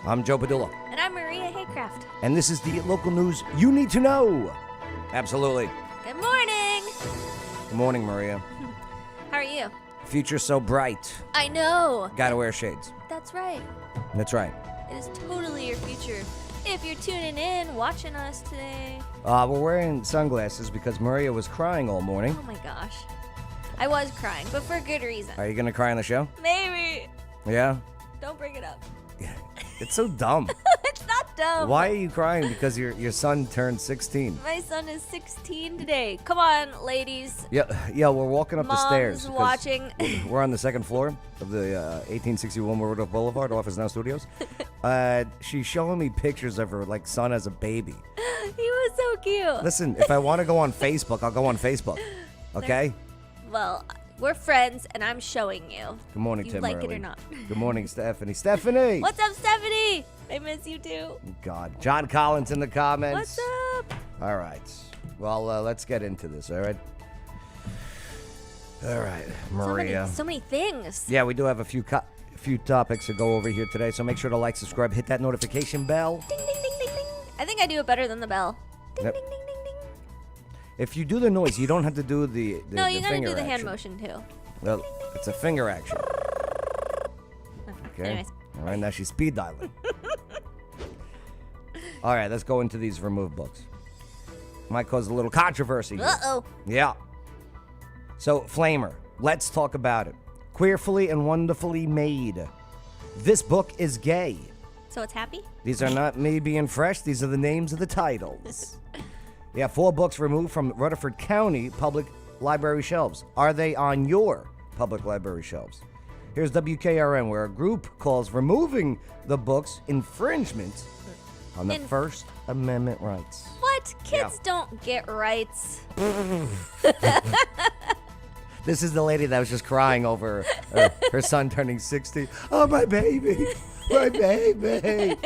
I'm Joe Padula. And I'm Maria Haycraft. And this is the local news you need to know. Absolutely. Good morning. Good morning, Maria. How are you? Future's so bright. I know. Gotta wear shades. That's right. That's right. It is totally your future. If you're tuning in, watching us today. We're wearing sunglasses because Maria was crying all morning. Oh my gosh. I was crying, but for good reason. Are you gonna cry on the show? Maybe. Yeah? Don't bring it up. It's so dumb. It's not dumb. Why are you crying? Because your son turned 16. My son is 16 today. Come on, ladies. Yeah, we're walking up Moms the stairs. watching. We're on the second floor of the 1861 Rutherford Boulevard, Office Now Studios. She's showing me pictures of her son as a baby. He was so cute. Listen, if I want to go on Facebook, I'll go on Facebook. Okay? Well, we're friends, and I'm showing you. Good morning, You Tim like Early. it or not. Good morning, Stephanie. Stephanie! What's up, Stephanie? I miss you too. God. John Collins in the comments. What's up? All right. Well, let's get into this, all right? All right, Maria. So many things. Yeah, we do have a few topics to go over here today, so make sure to like, subscribe, hit that notification bell. Ding, ding, ding, ding, ding. I think I do it better than the bell. Ding, Yep. ding, ding, ding, ding. If you do the noise, you don't have to do the No, you gotta finger do the hand action. motion too. Well, it's a finger action. Okay. Anyways. All right, now she's speed dialing. All right, let's go into these remove books. Might cause a little controversy here. Uh-oh. Yeah. So, Flamer, let's talk about it. Queerfully and wonderfully made. This book is gay. So it's happy? These are not me being fresh. These are the names of the titles. Yeah, 4 books removed from Rutherford County public library shelves. Are they on your public library shelves? Here's WKRN, where a group calls removing the books infringement on the First Amendment rights. What? Kids don't get rights. This is the lady that was just crying over her son turning 60. Oh, my baby. My baby.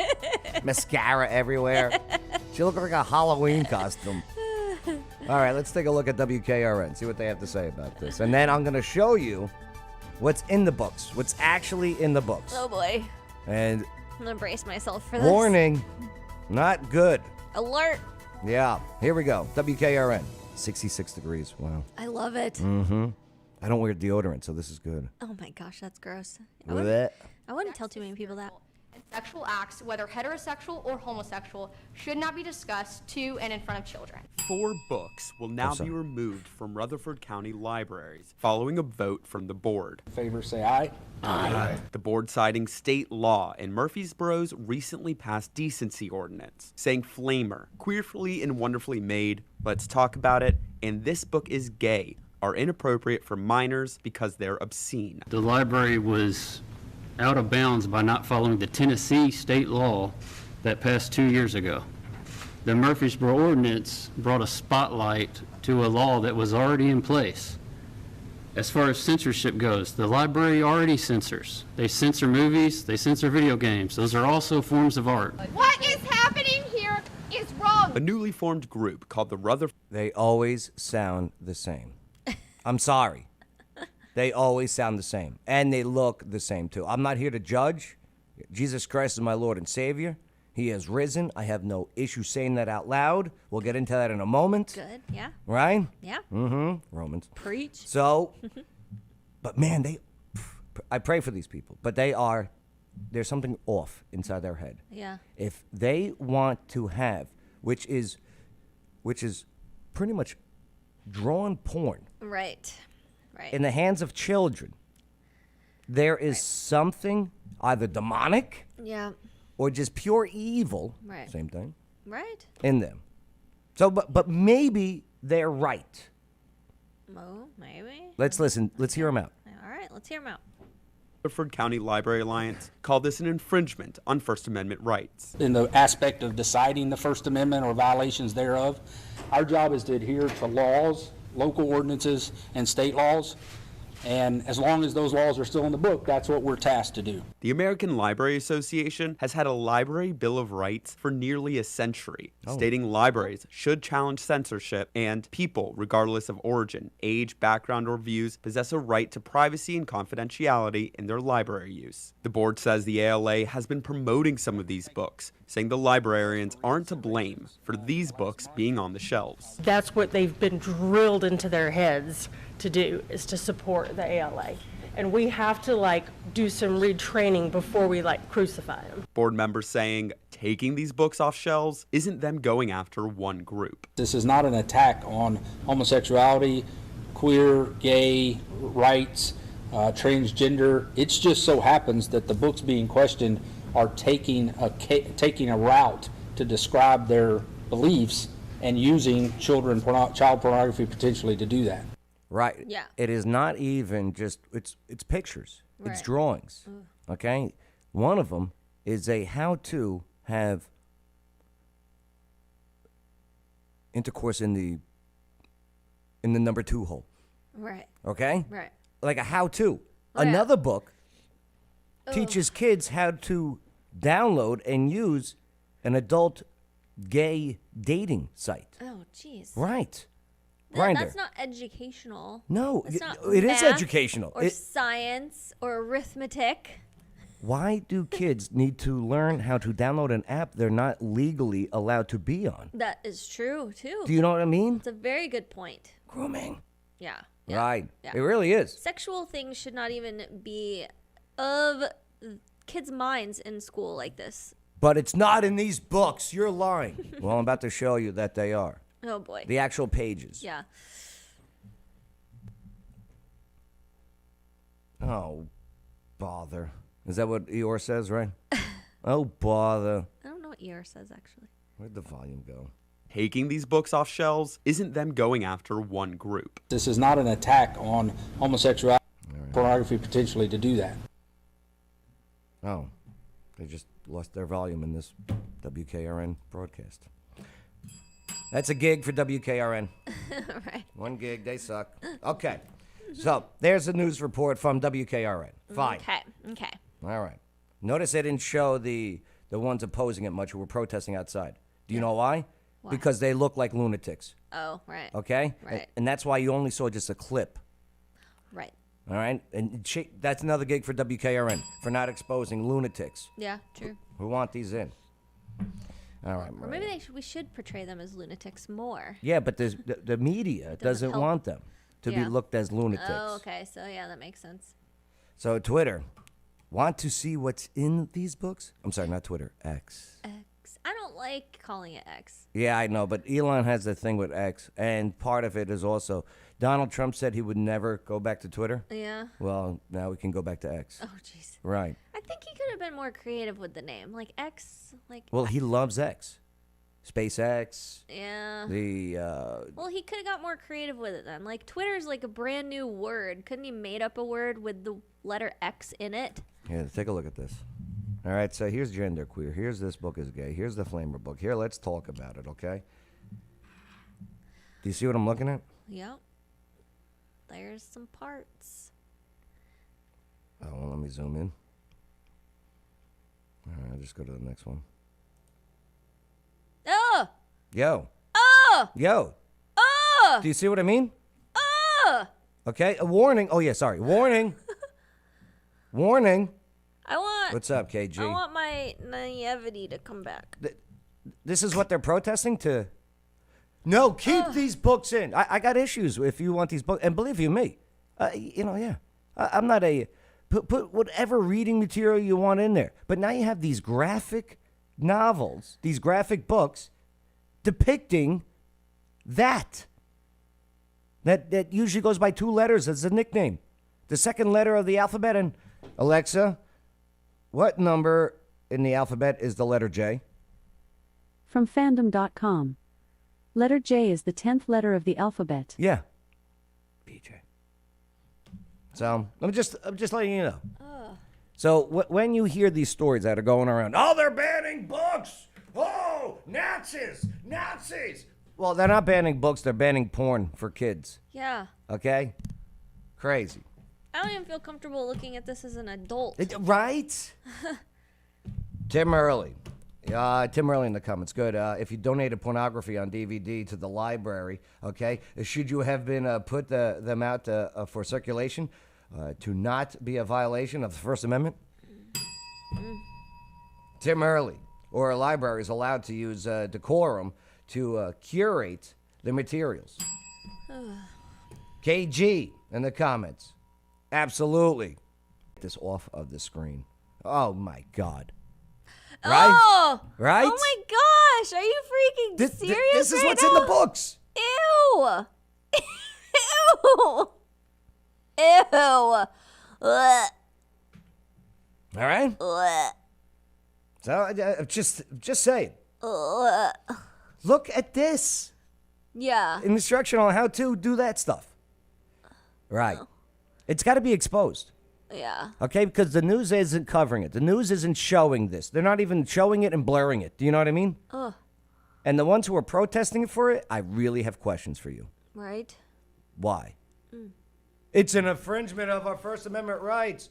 Mascara everywhere. She looked like a Halloween costume. All right, let's take a look at WKRN, see what they have to say about this. And then I'm going to show you what's in the books, what's actually in the books. Oh boy. And I'm gonna brace myself for this. warning, not good. Alert. Yeah, here we go. WKRN, 66 degrees. Wow. I love it. Mm-hmm. I don't wear deodorant, so this is good. Oh my gosh, that's gross. Blech. I wouldn't tell too many people that. And sexual acts, whether heterosexual or homosexual, should not be discussed to and in front of children. 4 books will now be removed from Rutherford County libraries following a vote from the board. Favor say aye. Aye. The board citing state law and Murfreesboro's recently passed decency ordinance, saying Flamer, queerfully and wonderfully made, let's talk about it, and this book is gay, are inappropriate for minors because they're obscene. The library was out of bounds by not following the Tennessee state law that passed 2 years ago. The Murfreesboro ordinance brought a spotlight to a law that was already in place. As far as censorship goes, the library already censors. They censor movies, they censor video games. Those are also forms of art. What is happening here is wrong. A newly formed group called the Rutherford. They always sound the same. I'm sorry. They always sound the same. And they look the same, too. I'm not here to judge. Jesus Christ is my Lord and Savior. He has risen. I have no issue saying that out loud. We'll get into that in a moment. Good. Yeah. Right? Yeah. Mm-hmm. Romans. Preach. So, but man, I pray for these people. But there's something off inside their head. Yeah. If they want to have, which is pretty much drawn porn. Right. Right. In the hands of children, there is something either demonic Yeah. or just pure evil, Right. same thing, Right. in them. So, but maybe they're right. Oh, maybe. Let's listen. Let's hear them out. All right, let's hear them out. Rutherford County Library Alliance called this an infringement on First Amendment rights. In the aspect of deciding the First Amendment or violations thereof, our job is to adhere to laws, local ordinances, and state laws. And as long as those laws are still in the book, that's what we're tasked to do. The American Library Association has had a library bill of rights for nearly a century, stating libraries should challenge censorship and people, regardless of origin, age, background, or views, possess a right to privacy and confidentiality in their library use. The board says the ALA has been promoting some of these books, saying the librarians aren't to blame for these books being on the shelves. That's what they've been drilled into their heads to do, is to support the ALA. And we have to do some retraining before we crucify them. Board members saying taking these books off shelves isn't them going after one group. This is not an attack on homosexuality, queer, gay, rights, transgender. It just so happens that the books being questioned are taking a route to describe their beliefs and using child pornography potentially to do that. Right. Yeah. It is not even just, it's pictures. It's Right. drawings. Okay? One of them is a how to have intercourse in the number 2 hole. Right. Okay? Right. Like a how to. Oh, yeah. Another book teaches kids how to download and use an adult gay dating site. Oh, jeez. Right. That's not educational. No, That's not it is math educational. Or science or arithmetic. Why do kids need to learn how to download an app they're not legally allowed to be on? That is true, too. Do you know what I mean? It's a very good point. Grooming. Yeah. Right. Yeah. It really is. Sexual things should not even be of kids' minds in school like this. But it's not in these books. You're lying. Well, I'm about to show you that they are. Oh, boy. The actual pages. Yeah. Oh, bother. Is that what Eeyore says, right? Oh, bother. I don't know what ER says, actually. Where'd the volume go? Taking these books off shelves isn't them going after one group. This is not an attack on homosexuality, pornography potentially to do that. Oh, they just lost their volume in this WKRN broadcast. That's a gig for WKRN. Right. 1 gig, they suck. Okay, so there's a news report from WKRN. Fine. Okay. All right. Notice they didn't show the ones opposing it much who were protesting outside. Do you know why? Because they look like lunatics. Oh, right. Okay? Right. And that's why you only saw just a clip. Right. All right? And that's another gig for WKRN for not exposing lunatics Yeah, true. who want these in. All right. Or maybe we should portray them as lunatics more. Yeah, but the media doesn't help. want them to be Yeah. looked as lunatics. Oh, okay. So, yeah, that makes sense. So Twitter, want to see what's in these books? I'm sorry, not Twitter, X. X. I don't like calling it X. Yeah, I know, but Elon has the thing with X, and part of it is also Donald Trump said he would never go back to Twitter. Yeah. Well, now we can go back to X. Oh, jeez. Right. I think he could have been more creative with the name. Like X, Well, he loves X. SpaceX, yeah. the, Well, he could have got more creative with it then. Like, Twitter's like a brand new word. Couldn't he made up a word with the letter X in it? here, take a look at this. All right, so here's genderqueer. Here's this book is gay. Here's the Flamer book. Here, let's talk about it, okay? Do you see what I'm looking at? Yep. There's some parts. Oh, well, let me zoom in. All right, I'll just go to the next one. Oh! Yo. Oh! Yo. Oh! Do you see what I mean? Oh! Okay, a warning. Oh, yeah, sorry. Warning. Warning. I want... What's up, KG? I want my naivety to come back. This is what they're protesting to? No, keep these books in. I got issues if you want these books. And believe you me, yeah. I'm not a... Put whatever reading material you want in there. But now you have these graphic novels, these graphic books depicting that usually goes by 2 letters as a nickname. The second letter of the alphabet. And Alexa, what number in the alphabet is the letter J? From fandom.com. Letter J is the 10th letter of the alphabet. Yeah. PJ. So I'm just letting you know. So when you hear these stories that are going around, oh, they're banning books. Oh, Nazis. Well, they're not banning books. They're banning porn for kids. Yeah. Okay? Crazy. I don't even feel comfortable looking at this as an adult. Right? Tim Early. Tim Early in the comments. Good. If you donated pornography on DVD to the library, okay, should you have been put them out for circulation to not be a violation of the First Amendment? Tim Early. Or a library is allowed to use decorum to curate the materials. KG in the comments. Absolutely. Get this off of the screen. Oh, my God. Right? Oh! Right? Oh, my gosh. Are you freaking serious This is right what's now? in the books. Ew. Ew. Ew. Ugh. All right? Ugh. So, just say it. Ugh. Look at this. Yeah. Instruction on how to do that stuff. Right. It's got to be exposed. Yeah. Okay? Because the news isn't covering it. The news isn't showing this. They're not even showing it and blurring it. Do you know what I mean? Ugh. And the ones who are protesting for it, I really have questions for you. Right? Why? It's an infringement of our First Amendment rights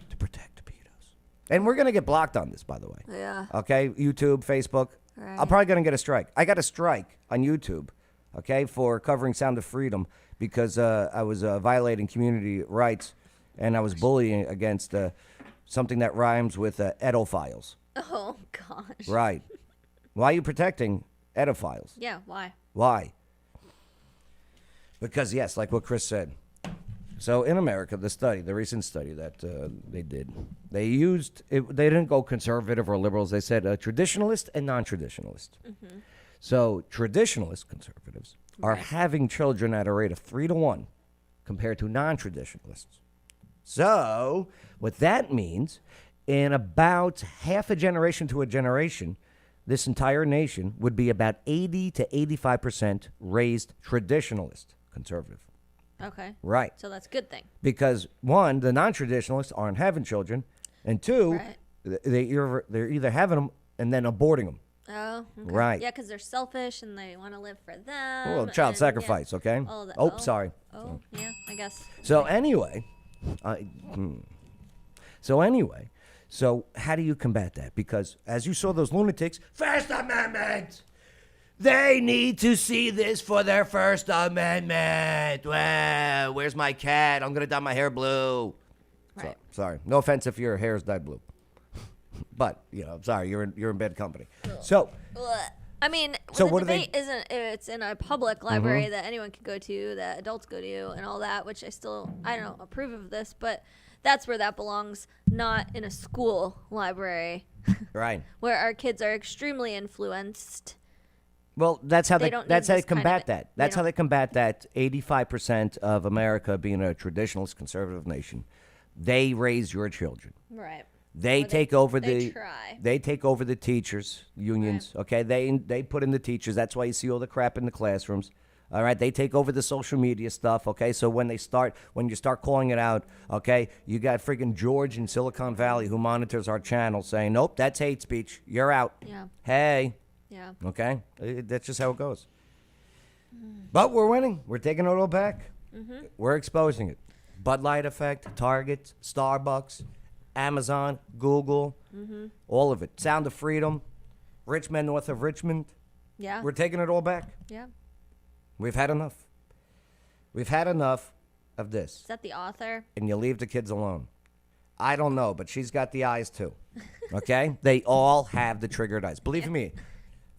to protect the pedos. And we're going to get blocked on this, by the way. Yeah. Okay? YouTube, Facebook. Right. I'm probably going to get a strike. I got a strike on YouTube, okay, for covering Sound of Freedom because I was violating community rights and I was bullying against something that rhymes with edophiles. Oh, gosh. Right. Why are you protecting edophiles? Yeah, why? Why? Because, yes, like what Chris said. So in America, the recent study that they did, they didn't go conservative or liberals. They said traditionalist and non-traditionalist. Mm-hmm. So traditionalist conservatives are having children at a rate of 3 to 1 compared to non-traditionalists. So what that means, in about half a generation to a generation, this entire nation would be about 80 to 85% raised traditionalist conservative. Okay. Right. So that's a good thing. Because, one, the non-traditionalists aren't having children, and two, Right. they're either having them and then aborting them. Oh, okay. Right. Yeah, because they're selfish and they want to live for them. Well, child and, sacrifice, okay? All that- Oh, sorry. Oh, yeah, I guess. So anyway, so how do you combat that? Because as you saw those lunatics, First Amendment! They need to see this for their First Amendment. Well, where's my cat? I'm going to dye my hair blue. Right. Sorry. No offense if your hair is dyed blue. But, I'm sorry. You're in bad company. So, Ugh. I mean, So the what do they- debate isn't, it's in a public library that anyone can go to, that adults go to, and all that, which I don't approve of this, but that's where that belongs, not in a school library right. where our kids are extremely influenced. Well, that's how They they don't need that's how they this kind of- combat that. they That's how don't- they combat that 85% of America being a traditionalist conservative nation. They raise your children. Right. They Or take over they try. They take over the teachers unions. Okay, they put in the teachers. That's why you see all the crap in the classrooms. All right, they take over the social media stuff. Okay, so when you start calling it out, okay, you got freaking George in Silicon Valley who monitors our channel saying, nope, that's hate speech. You're out. Yeah. Hey. Yeah. Okay, that's just how it goes. But we're winning. We're taking it all back. Mm-hmm. We're exposing it. Bud Light Effect, Target, Starbucks, Amazon, Google, all of it. Sound of Freedom, Rich Men North of Richmond. Yeah. We're taking it all back. Yeah. We've had enough. We've had enough of this. Is that the author? And you leave the kids alone. I don't know, but she's got the eyes too. Okay? They all have the triggered eyes. Believe me,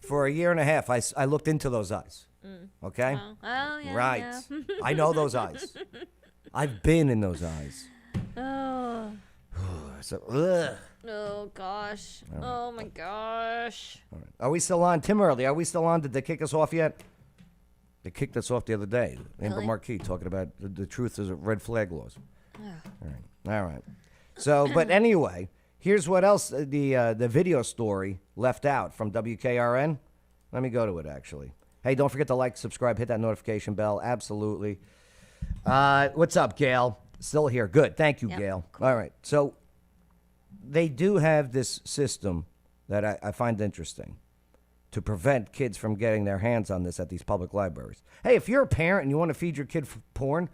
for a year and a half, I looked into those eyes. Okay? Oh, yeah. Right. Yeah. I know those eyes. I've been in those eyes. Oh. So, ugh. Oh, gosh. Oh, my gosh. All right. Are we still on? Tim Early, are we still on? Did they kick us off yet? They kicked us off the other day. Amber Really? Marquis talking about the truth is red flag laws. All right. So, but anyway, here's what else the video story left out from WKRN. Let me go to it, actually. Hey, don't forget to like, subscribe, hit that notification bell. Absolutely. What's up, Gail? Still here. Good. Thank you, Yep, Gail. All right. So they do have this system that I find interesting to prevent kids from getting their hands on this at these public libraries. Hey, if you're a parent and you want to feed your kid porn,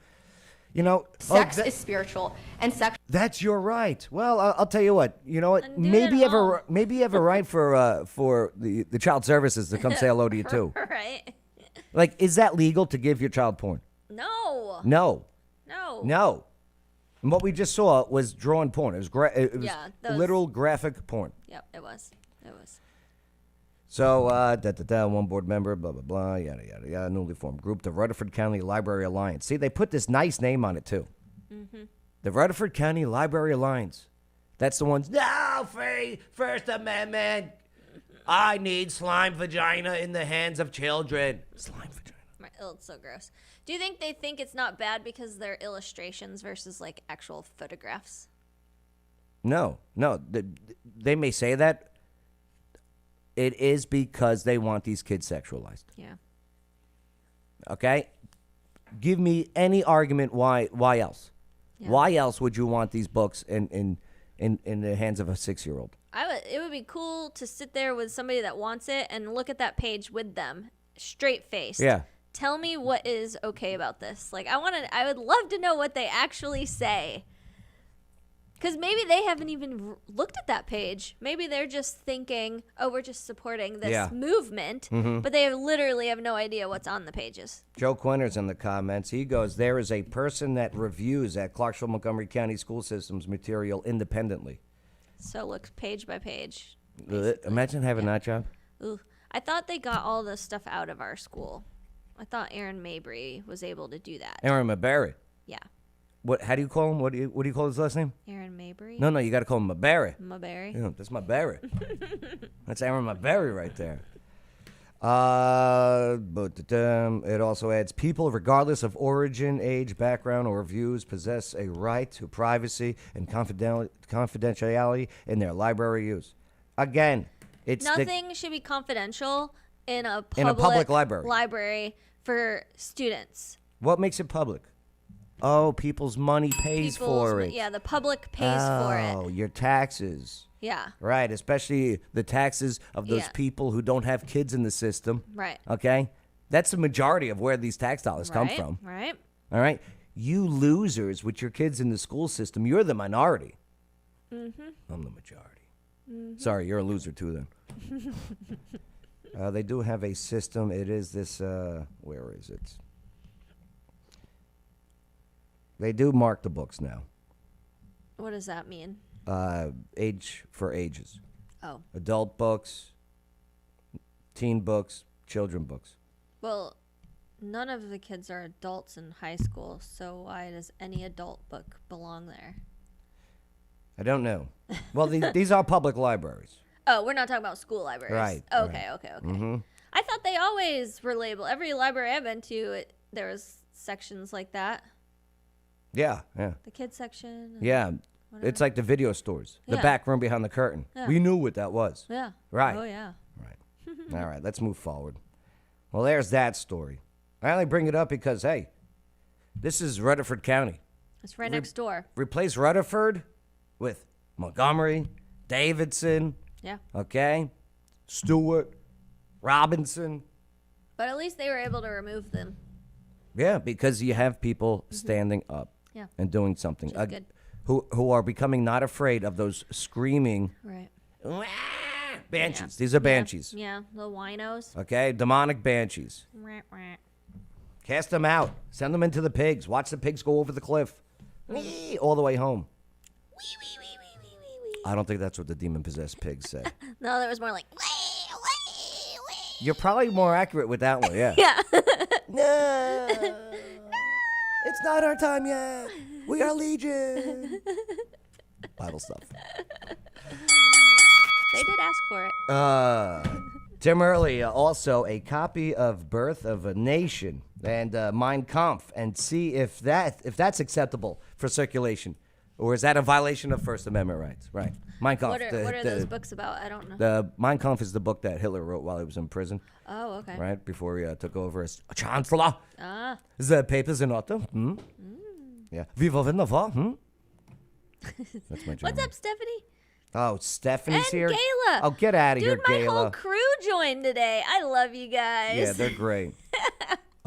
You know, Sex is spiritual, and sex. That's your right. Well, I'll tell you what. You know what? And do Maybe it you have all. maybe you have a right for the child services to come say hello to you too. Right? Like, is that legal to give your child porn? No. No, No. no. And what we just saw was drawn porn. It was it was Yeah, those- literal graphic porn. Yep, it was. It was. So, one board member, blah, blah, blah, yada, yada, yada, newly formed group, the Rutherford County Library Alliance. See, they put this nice name on it, too. Mm-hmm. The Rutherford County Library Alliance. That's the ones, no, free, First Amendment. I need slime vagina in the hands of children. Slime vagina. Oh, it's so gross. Do you think they think it's not bad because they're illustrations versus like actual photographs? No. They may say that. It is because they want these kids sexualized. Yeah. Okay? Give me any argument why else? Yeah. Why else would you want these books in the hands of a 6-year-old? It would be cool to sit there with somebody that wants it and look at that page with them, straight faced. Yeah. Tell me what is okay about this. Like I would love to know what they actually say. Because maybe they haven't even looked at that page. Maybe they're just thinking, oh, we're just supporting this movement, but they literally have no idea what's on the pages. Joe Quinter's in the comments. He goes, there is a person that reviews at Clarksville Montgomery County School Systems material independently. So look page by page. Imagine having that job. Ooh, I thought they got all this stuff out of our school. I thought Aaron Mabry was able to do that. Aaron Maberry. Yeah. What? How do you call him? What do you call his last name? Aaron Mabry? No, you got to call him Maberry. Maberry? Yeah, that's Maberry. That's Aaron Maberry right there. But it also adds, people, regardless of origin, age, background, or views, possess a right to privacy and confidentiality in their library use. Again, it's Nothing should be confidential in a public library. library for students. What makes it public? Oh, people's money pays for it. Yeah, the public pays for it. Oh, your taxes. Yeah. Right, especially the taxes of those Yeah. people who don't have kids in the system. Right. Okay? That's the majority of where these tax dollars come from. Right. All right? You losers with your kids in the school system, you're the minority. Mm-hmm. I'm the majority. Mm-hmm. Sorry, you're a loser too then. They do have a system. It is this, where is it? They do mark the books now. What does that mean? Age for ages. Oh. Adult books, teen books, children books. Well, none of the kids are adults in high school, so why does any adult book belong there? I don't know. Well, these are public libraries. Oh, we're not talking about school libraries. Right, Okay. Mm-hmm. I thought they always were labeled. Every library I've been to, there was sections like that. Yeah. The kids section. Yeah. Whatever. It's like the video stores, the Yeah. back room behind the curtain. Yeah. We knew what that was. Yeah. Right. Oh, yeah. Right. All right, let's move forward. Well, there's that story. I only bring it up because, hey, this is Rutherford County. It's right next door. Replace Rutherford with Montgomery, Davidson, Yeah. okay, Stewart, Robinson. But at least they were able to remove them. Yeah, because you have people standing up Yeah. and doing something. Which is good. Who are becoming not afraid of those screaming Right. banshees. These are banshees. Yeah. The winos. Okay, demonic banshees. Rah, rah. Cast them out. Send them into the pigs. Watch the pigs go over the cliff. Whee, all the way home. I don't think that's what the demon-possessed pigs say. No, there was more like. You're probably more accurate with that one, yeah. Yeah. No. It's not our time yet. We are legion. Bible stuff. They did ask for it. Tim Early, also a copy of Birth of a Nation and Mein Kampf, and see if that's acceptable for circulation, or is that a violation of First Amendment rights? Right. Mein Kampf. What are those books about? I don't know. The Mein Kampf is the book that Hitler wrote while he was in prison, Oh, okay. right before he took over as chancellor. Ah. The papers in order. Yeah. We will win the war. That's my German. What's up, Stephanie? Oh, Stephanie's And here. Gayla. Oh, get out of here, Dude, my Gayla. whole crew joined today. I love you guys. Yeah, they're great.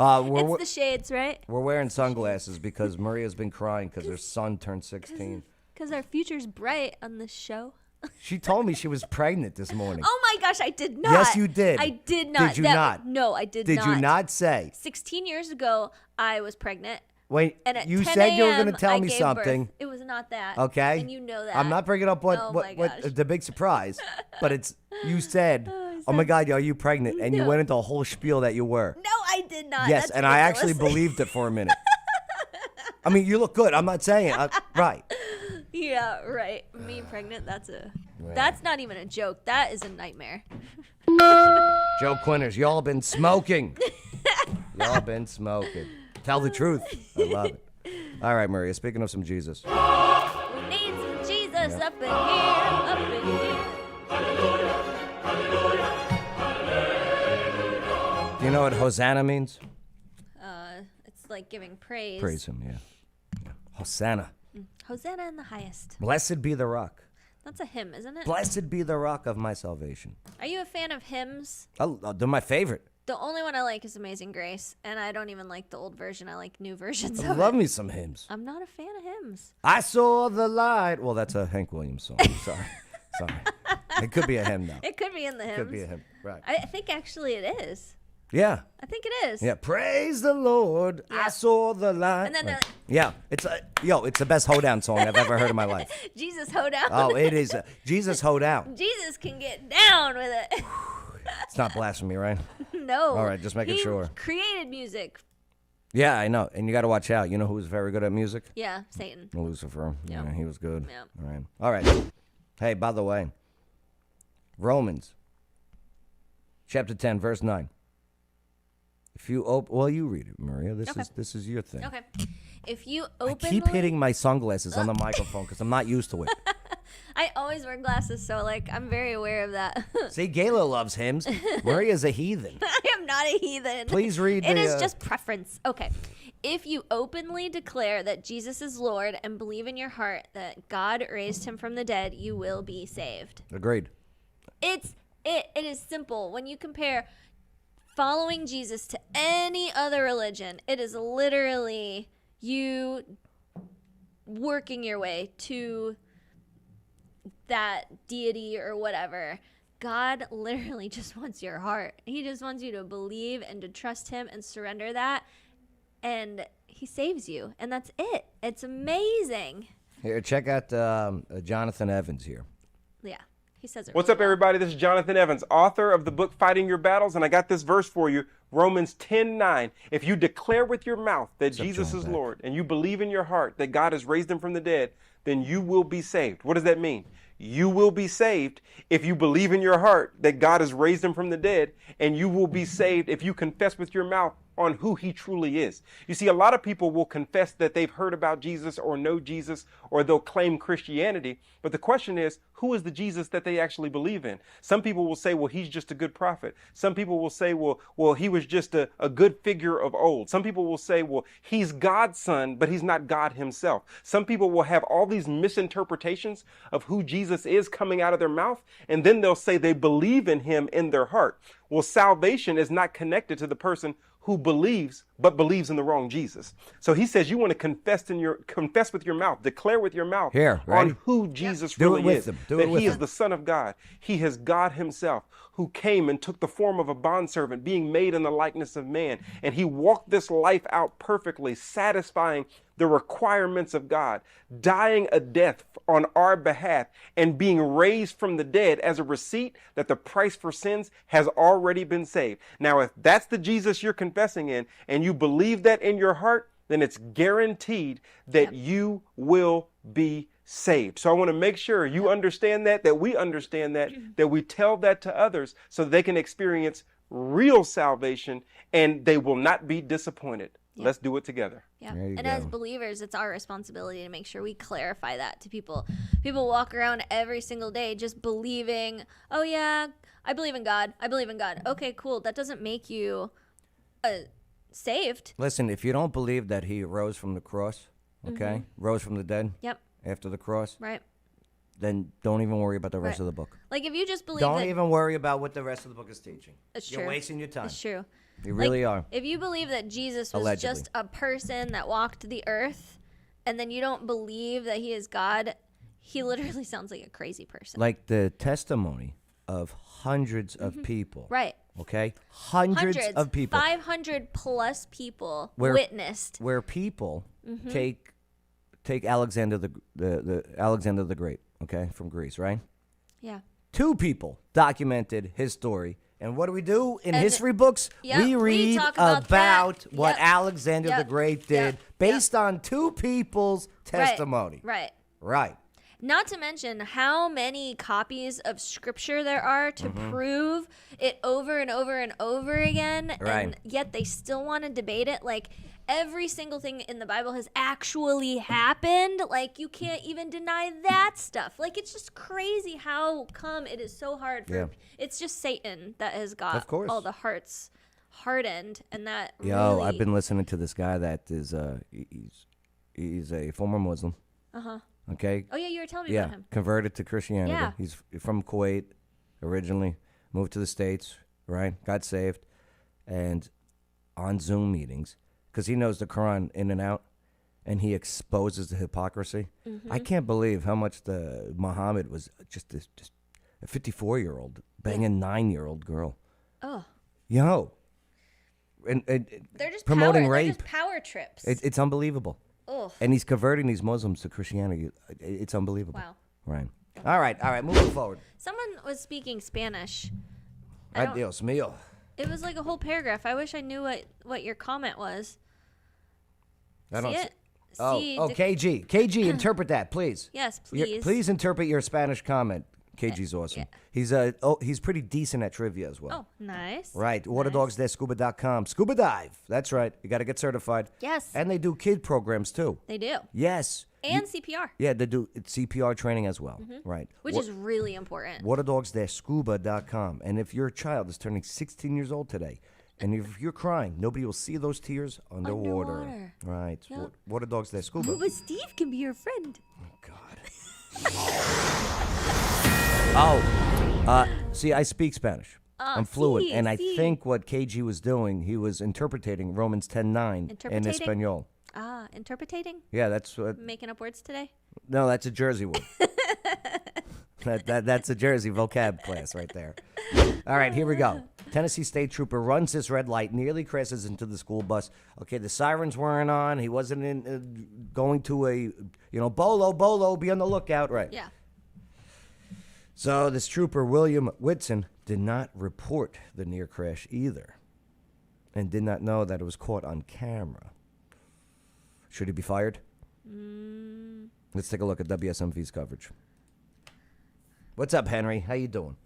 We're, It's the shades, right? we're wearing sunglasses because Maria's been crying because her son turned 16. Because our future's bright on this show. She told me she was pregnant this morning. Oh my gosh, I did not. Yes, you did. I did not. Did you not? No, I did not. Did you not say? 16 years ago, I was pregnant. Wait, And at you 10 said you were going a.m., to tell I me gave something. birth. It was not that. Okay. And you know that. I'm not bringing up Oh my what gosh. the big surprise, but it's you said, "Oh my God, are you pregnant?" And you No. went into a whole spiel that you were. No, I did not. Yes, That's and I actually ridiculous. believed it for a minute. I mean, you look good. I'm not saying right. Yeah, right. Me pregnant, that's not even a joke. That is a nightmare. Joe Quinners, y'all been smoking. Y'all been smoking. Tell the truth. I love it. All right, Maria, speaking of some Jesus. We need some Jesus up in here, up in here. Do you know what Hosanna means? It's like giving praise. Praise him, yeah. Hosanna. Hosanna in the highest. Blessed be the rock. That's a hymn, isn't it? Blessed be the rock of my salvation. Are you a fan of hymns? They're my favorite. The only one I like is Amazing Grace, and I don't even like the old version. I like new versions I of love it. me some hymns. I'm not a fan of hymns. I saw the light. Well, that's a Hank Williams song. Sorry. It could be a hymn, though. It could be in the hymns. Could be a hymn, right. I think actually it is. Yeah. I think it is. Yeah. Praise the Lord. Yeah. I saw the light. And then they're like, Yeah. It's the best hoedown song I've ever heard in my life. Jesus hoedown. Oh, it is. Jesus hoedown. Jesus can get down with it. It's not blasphemy, right? No. All right, just making He sure. created music. Yeah, I know. And you got to watch out. You know who's very good at music? Yeah, Satan. Lucifer. Yeah. Yeah, he was good. Yeah. All right. All right. Hey, by the way, Romans chapter 10, verse 9. If you you read it, Maria. This is your thing. Okay. If you I openly... keep hitting my sunglasses on the microphone because I'm not used to it. I always wear glasses, so I'm very aware of that. See, Gayla loves hymns. Maria's a heathen. I am not a heathen. Please read It the, is just preference. Okay. If you openly declare that Jesus is Lord and believe in your heart that God raised him from the dead, you will be saved. Agreed. It is simple. When you compare following Jesus to any other religion, it is literally you working your way to that deity or whatever. God literally just wants your heart. He just wants you to believe and to trust him and surrender that, and he saves you, and that's it. It's amazing. Here, check out Jonathan Evans here. Yeah, he says it. What's really up, well. everybody? This is Jonathan Evans, author of the book Fighting Your Battles, and I got this verse for you, Romans 10:9. If you declare with your mouth that Jesus is Lord, and you believe in your heart that God has raised him from the dead, then you will be saved. What does that mean? You will be saved if you believe in your heart that God has raised him from the dead, and you will be saved if you confess with your mouth on who he truly is. You see, a lot of people will confess that they've heard about Jesus or know Jesus, or they'll claim Christianity. But the question is, who is the Jesus that they actually believe in? Some people will say, well, he's just a good prophet. Some people will say, well, he was just a good figure of old. Some people will say, well, he's God's son, but he's not God himself. Some people will have all these misinterpretations of who Jesus is coming out of their mouth, and then they'll say they believe in him in their heart. Well, salvation is not connected to the person who believes, but believes in the wrong Jesus. So he says you want to confess with your mouth, declare with your mouth on who Jesus really is. That he is the Son of God. He is God himself, who came and took the form of a bondservant, being made in the likeness of man. And he walked this life out perfectly, satisfying the requirements of God, dying a death on our behalf, and being raised from the dead as a receipt that the price for sins has already been saved. Now, if that's the Jesus you're confessing in, and you believe that in your heart, then it's guaranteed that you will be saved. So I want to make sure you understand that we understand that we tell that to others so they can experience real salvation and they will not be disappointed. Let's do it together. Yeah. And as believers, it's our responsibility to make sure we clarify that to people. People walk around every single day just believing, oh yeah, I believe in God. I believe in God. Okay, cool. That doesn't make you saved. Listen, if you don't believe that he rose from the cross, okay, rose from the dead after the cross, right, then don't even worry about the rest of the book. Like if you just believe Don't even worry about what the rest of the book is teaching. It's true. You're wasting your time. It's true. You really Like, are. If you believe that Jesus was Allegedly. just a person that walked the earth, and then you don't believe that he is God, he literally sounds like a crazy person. Like the testimony of hundreds of people. Right. Okay? Hundreds of people. 500 plus people Where- witnessed. Where people take Alexander the Alexander the Great, okay, from Greece, right? Yeah. 2 people documented his story. And what do we do in And- history books? Yep, we we read talk about that. what Yep. Alexander the Yep. Great did Yep. based on 2 people's testimony. Right. Right. Not to mention how many copies of scripture there are to prove it over and over and over again, Right. and yet they still want to debate it. Like, every single thing in the Bible has actually happened. Like, you can't even deny that stuff. Like, it's just crazy how come it is so hard for Yeah. it's just Satan that has got Of course. all the hearts hardened, and that Yo, really, I've been listening to this guy that is he's a former Muslim. Okay? Oh yeah, you were telling me Yeah, about him. converted to Christianity. Yeah. He's from Kuwait originally, moved to the States, right? Got saved. And on Zoom meetings, because he knows the Quran in and out, and he exposes the hypocrisy. I can't believe how much the Muhammad was just a 54-year-old banging 9-year-old girl. Oh, Yo. And they're just promoting power, rape. They're just power trips. It's unbelievable. Oh, And he's converting these Muslims to Christianity. It's unbelievable. wow. Right. All right. Moving forward. Someone was speaking Spanish. I don't- Adios mío. It was like a whole paragraph. I wish I knew what your comment was. I don't See see- it? Oh, See oh, the- KG, interpret that, please. Yes, Your- please. please interpret your Spanish comment. KG's awesome. He's pretty decent at trivia as well. Oh, nice. Right. Waterdogsdescuba.com. Scuba dive. That's right. You got to get certified. Yes. And they do kid programs too. They do. Yes. And CPR, Yeah, they do CPR training as well. Right. which is really important. Waterdogsdescuba.com. And if your child is turning 16 years old today, and if you're crying, nobody will see those tears underwater. Underwater. Right. Yep. Waterdogsdescuba. But Steve can be your friend. See, I speak Spanish. I'm fluent, sí, and I sí. think what KG was doing, he was interpreting Romans 10:9 in Interpretating? Espanol. Ah, interpretating? Yeah, that's what. Making up words today? No, that's a Jersey word. That's a Jersey vocab class right there. All right, here we go. Tennessee State Trooper runs this red light, nearly crashes into the school bus. Okay, the sirens weren't on. He wasn't going to a, bolo, be on the lookout. Right. Yeah. So this trooper, William Whitson, did not report the near crash either, and did not know that it was caught on camera. Should he be fired? Let's take a look at WSMV's coverage. What's up, Henry? How you doing?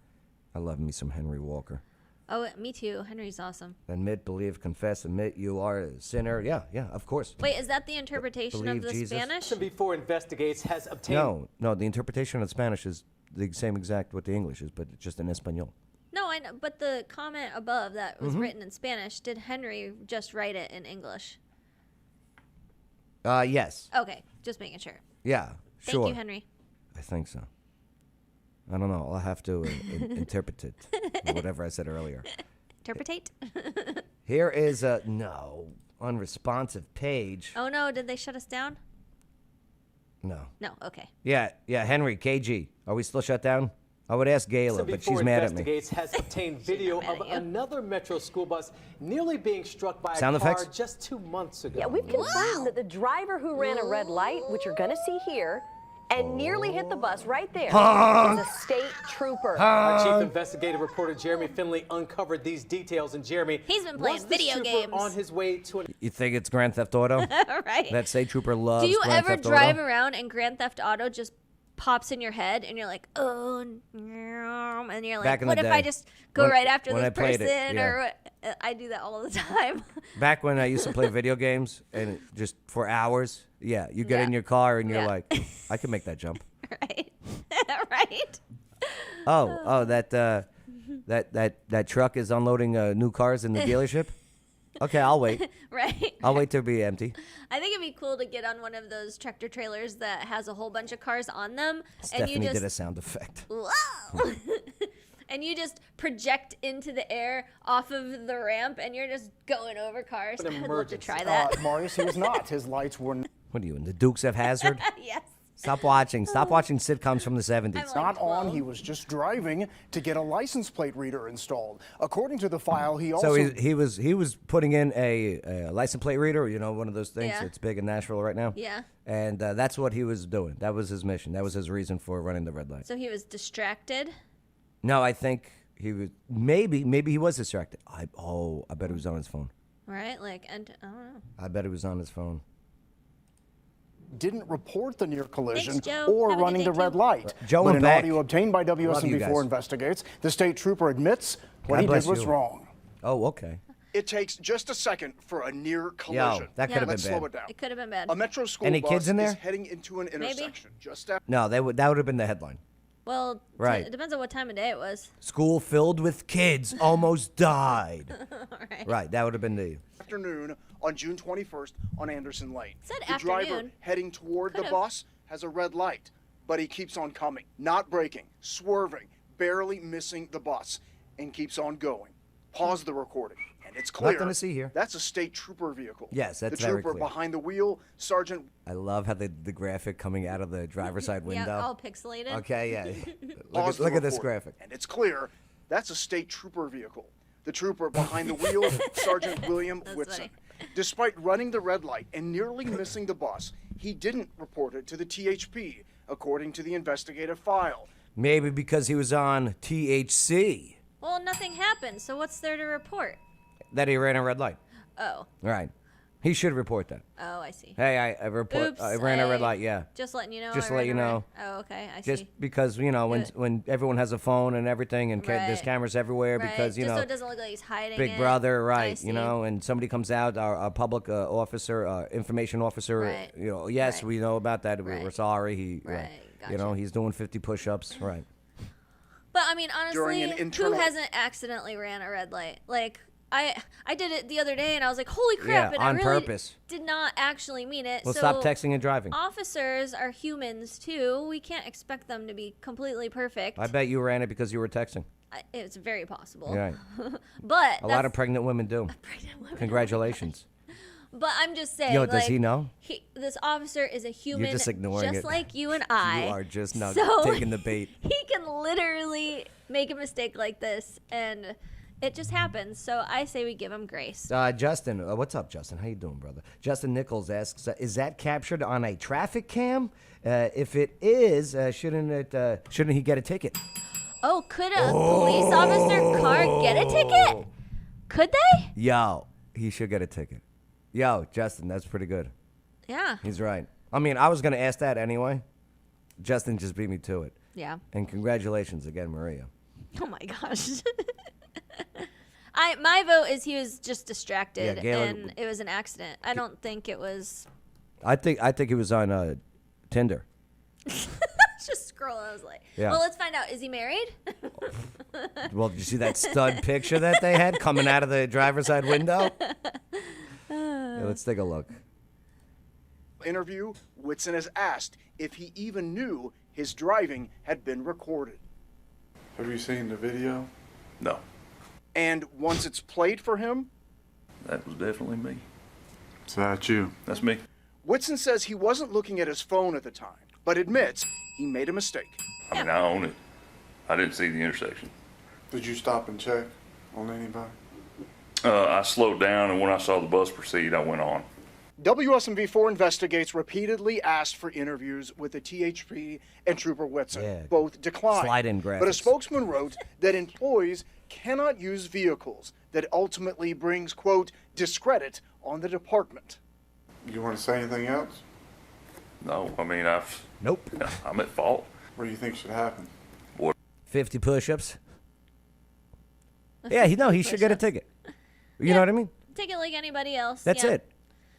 I love me some Henry Walker. Oh, me too. Henry's awesome. Admit, believe, confess, admit you are a sinner. Yeah, of course. Wait, is that the interpretation of Believe the Jesus. Spanish? Before investigates has obtained. No, the interpretation of Spanish is the same exact what the English is, but it's just in Espanol. No, I know, but the comment above that Mm-hmm. was written in Spanish. Did Henry just write it in English? Yes. Okay, just making sure. Yeah, sure. Thank you, Henry. I think so. I don't know. I'll have to interpret it, or whatever I said earlier. Interpretate? Here is a unresponsive page. Oh no, did they shut us down? No. No, okay. Yeah, Henry, KG. Are we still shut down? I would ask Gayla, but she's mad at me. Investigates has obtained video mad of at you. another Metro school bus nearly being struck by Sound a car effects? just 2 months ago. Yeah, we've confirmed that the driver who ran a red light, which you're going to see here, and nearly hit the bus right there, is a state trooper. Our chief investigative reporter Jeremy Finley uncovered these details, and Jeremy, He's been playing was this video trooper games. on his way to an You think it's Grand Theft Auto? Right. That state trooper loves Do you Grand ever Theft drive Auto? around and Grand Theft Auto just pops in your head and you're like, oh, and you're like, Back in what the if I day, just go when- right after when this I played it, person? yeah. Or what? I do that all the time. Back when I used to play video games and just for hours, yeah, you get Yeah. in your car and you're Yeah. like, I can make that jump. Right? Right? That truck is unloading new cars in the dealership. Okay, I'll wait. Right? I'll wait to be empty. I think it'd be cool to get on one of those tractor trailers that has a whole bunch of cars on them. Stephanie and you just, did a sound effect. Whoa! and you just project into the air off of the ramp, and you're just going over cars. I'd love to try that. Marius, he was not. His lights were What are you, in the Dukes of Hazzard? Yes. Stop watching sitcoms from the 70s. not on. He was just driving to get a license plate reader installed. According to the file, he also... So he was putting in a license plate reader, you know, one of those things Yeah. that's big in Nashville right now. Yeah. And that's what he was doing. That was his mission. That was his reason for running the red light. So he was distracted. No, I think he was, maybe he was distracted. I bet he was on his phone. Right? Like, and I don't know. I bet he was on his phone. didn't report the near collision Thanks, Joe. or Have a good running day, the too. red light. Joe but and in Beck. audio obtained by Love you guys. WSMV4 investigates, the state trooper admits what God he did bless was you. wrong. Oh, okay. It takes just a second for a near collision. Yo, that could have Let's been slow bad. it down. It could have been bad. A Metro school Any bus kids in is there? heading into an intersection just after. No, that would have been the headline. Well, Right. it depends on what time of day it was. School filled with kids almost died. Right. Right, that would have been the. Afternoon on June 21st on Anderson Lane. Said the driver afternoon. heading toward the Could've. bus has a red light, but he keeps on coming, not braking, swerving, barely missing the bus, and keeps on going. Pause the recording, and it's clear. Nothing to see here. That's a state trooper vehicle. Yes, that's the very trooper clear. behind the wheel, Sergeant. I love how the graphic coming out of the driver's side window. Yeah, all pixelated. Okay, yeah. Pause the look at this recording, graphic. And it's clear that's a state trooper vehicle. The trooper behind the wheel, Sergeant William Whitson. funny. Despite running the red light and nearly missing the bus, he didn't report it to the THP, according to the investigative file. Maybe because he was on THC Well, nothing happened, so what's there to report? that he ran a red light. Oh. Right. He should report that. Oh, I see. Hey, I report. Oops, I ran a red light. Yeah. Just letting you know. Just I to let ran you a red- know. Oh, okay. I Just see. because when Good. when everyone has a phone and everything and there's Right. cameras everywhere Right. because Just so it doesn't look like he's hiding Big it. Brother, I right? see. You know, and somebody comes out, our public officer, information officer. Right. You know, yes, Right. we know about that. Right. We're sorry. He, Right. you know, Gotcha. he's doing 50 push-ups. Right. But I mean, During honestly, an who internal- hasn't accidentally ran a red light? Like I did it the other day, and I was like, "Holy crap!" Yeah, and on I really purpose. did not actually mean it. Well, so stop texting and driving. Officers are humans too. We can't expect them to be completely perfect. I bet you ran it because you were texting. It's very possible. Right. But A lot of pregnant women do. pregnant women. Congratulations. But I'm just saying. Yo, does like, he know? This officer is a human, just ignoring just it. like you and I. You are just not So taking the bait. He can literally make a mistake like this, and it just happens. So I say we give him grace. Justin, what's up, Justin? How you doing, brother? Justin Nichols asks, is that captured on a traffic cam? If it is, shouldn't he get a ticket? Oh, could a police officer car get a ticket? Could they? Yo, he should get a ticket. Yo, Justin, that's pretty good. Yeah. He's right. I mean, I was going to ask that anyway. Justin just beat me to it. Yeah. And congratulations again, Maria. Oh my gosh. My vote is he was just distracted, Yeah, Galen- and it was an accident. I don't think it was. I think he was on Tinder. Just scroll. I was like, Yeah. well, let's find out. Is he married? Well, did you see that stud picture that they had coming out of the driver's side window? Yeah, let's take a look. Interview, Whitson is asked if he even knew his driving had been recorded. Have you seen the video? No. And once it's played for him, That was definitely me. Is that you? That's me. Whitson says he wasn't looking at his phone at the time, but admits he made a mistake. I mean, I own it. I didn't see the intersection. Did you stop and check on anybody? I slowed down, and when I saw the bus proceed, I went on. WSMV4 investigates repeatedly asked for interviews with the THP and Trooper Whitson. Yeah. Both declined. Slide-in But a graphics. spokesman wrote that employees cannot use vehicles that ultimately brings, quote, discredit on the department. You want to say anything else? No, I mean, Nope. I'm at fault. What do you think should happen? 50 push-ups. Yeah, he should get a ticket. You know what I mean? Take it like anybody else. That's yeah. it.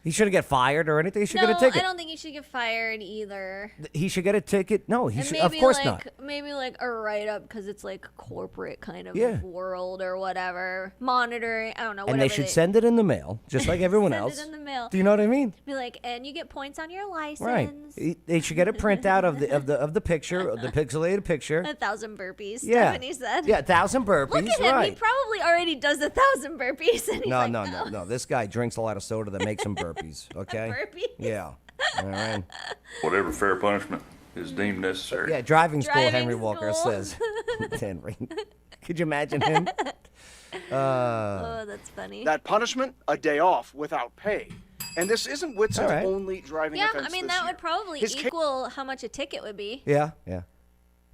He shouldn't get fired or anything. He should no, get a ticket. I don't think he should get fired either. He should get a ticket. No, he And should. maybe Of course like, not. Maybe like a write-up because it's like corporate kind of Yeah. world or whatever. Monitoring, I don't know. And they should send it in the mail, just like everyone Send else. it in the mail. Do you know what I mean? Be like, and you get points on your license. Right. They should get a printout of the picture, the pixelated picture. 1,000 burpees. Yeah. Stephanie said. Yeah, 1,000 burpees. Look at him. Right. He probably already does 1,000 burpees. And he's No, like, no. This guy drinks a lot of soda that makes him burpees. Okay. Burpees? Yeah. All right. Whatever fair punishment is deemed necessary. Yeah, driving school. Driving Henry Walker school. says. Henry. Could you imagine him? Oh, that's funny. That punishment, a day off without pay. And this isn't Whitson's All right. only driving Yeah, offense I mean, this that year. would probably His ca- equal how much a ticket would be. Yeah.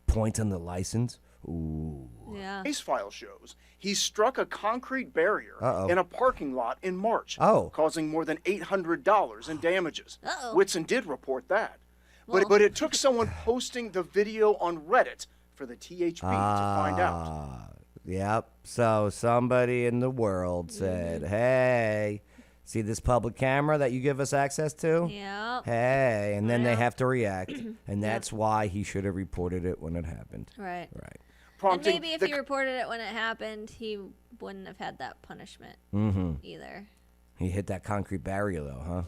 Points on the license. Ooh. Yeah. case file shows he struck a concrete barrier Uh-oh. in a parking lot in March, Oh. causing more than $800 in damages. Uh-oh. Whitson did report that. Well- But it took someone posting the video on Reddit for the THB to find out. Yep. So somebody in the world said, Mm-hmm. hey, see this public camera that you give us access to? Yep. Hey. And then they Yeah. have to react. And that's why he should have reported it when it happened. Right. Right. And Prompting maybe if the he reported it when it happened, he wouldn't have had that punishment either. He hit that concrete barrier, though, huh?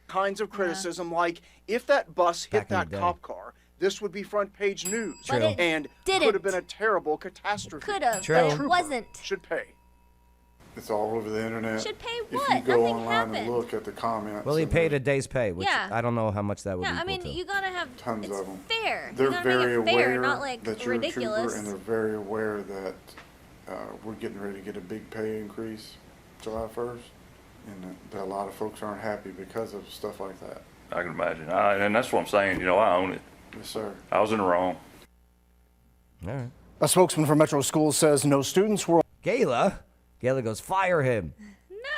kinds of criticism like, if that bus Back hit in the that day. cop car, this would be front page news. But it And didn't. could have been a terrible catastrophe. Could have, True. but it Trooper wasn't. Should pay. It's all over the internet. Should pay If what? you go Nothing online happened. and look at the comments. Well, he and paid there's a day's pay, which Yeah. I don't know how much that would Yeah, I equal mean, to. you gotta have Tons it's of 'em. fair. They're you gotta very make it fair, aware not like that you're ridiculous. a trooper, and they're very aware that we're getting ready to get a big pay increase July 1st, and that a lot of folks aren't happy because of stuff like that. I can imagine. And that's what I'm saying. You know, I own it. Yes, sir. I was in the wrong. All right. A spokesman for Metro Schools says no students were Gayla goes, fire him.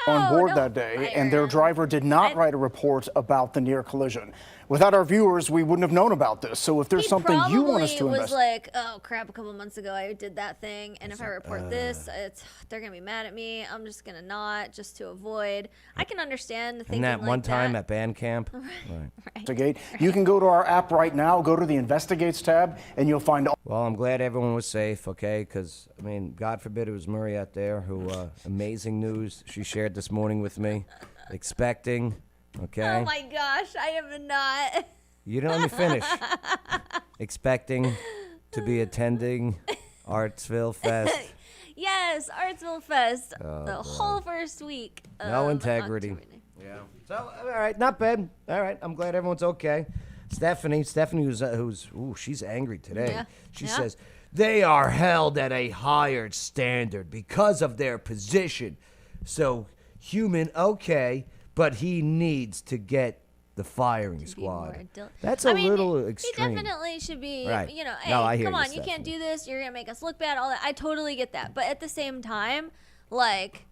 on board don't that day, fire and their him. driver did not write a report about the near collision. Without our viewers, we wouldn't have known about this. So if there's He something you want us to probably was investigate. like, oh crap, a couple months ago I did that thing, and if I report this, they're gonna be mad at me. I'm just gonna not, just to avoid. I can understand thinking And that like one time that. at band camp. Right. Investigate. You can go to our app right now, go to the Investigates tab, and you'll find all. Well, I'm glad everyone was safe, okay? Because, I mean, God forbid it was Murray out there who, amazing news she shared this morning with me. Expecting, okay? Oh my gosh, I am not. You didn't let me finish. Expecting to be attending Artsville Fest. Yes, Artsville Fest, Oh, the boy. whole first week. No of integrity. October. Yeah. So, all right, not bad. All right, I'm glad everyone's okay. Stephanie, who's she's angry today. Yeah. She Yeah. says they are held at a higher standard because of their position. So, human, okay, but he needs to get the firing Be squad. more dil- That's I a mean, little extreme. He definitely should be, Right. you know, hey, No, I hear come you, on, you can't do this. You're going to make us look bad, all that. I totally get that. But at the same time, like,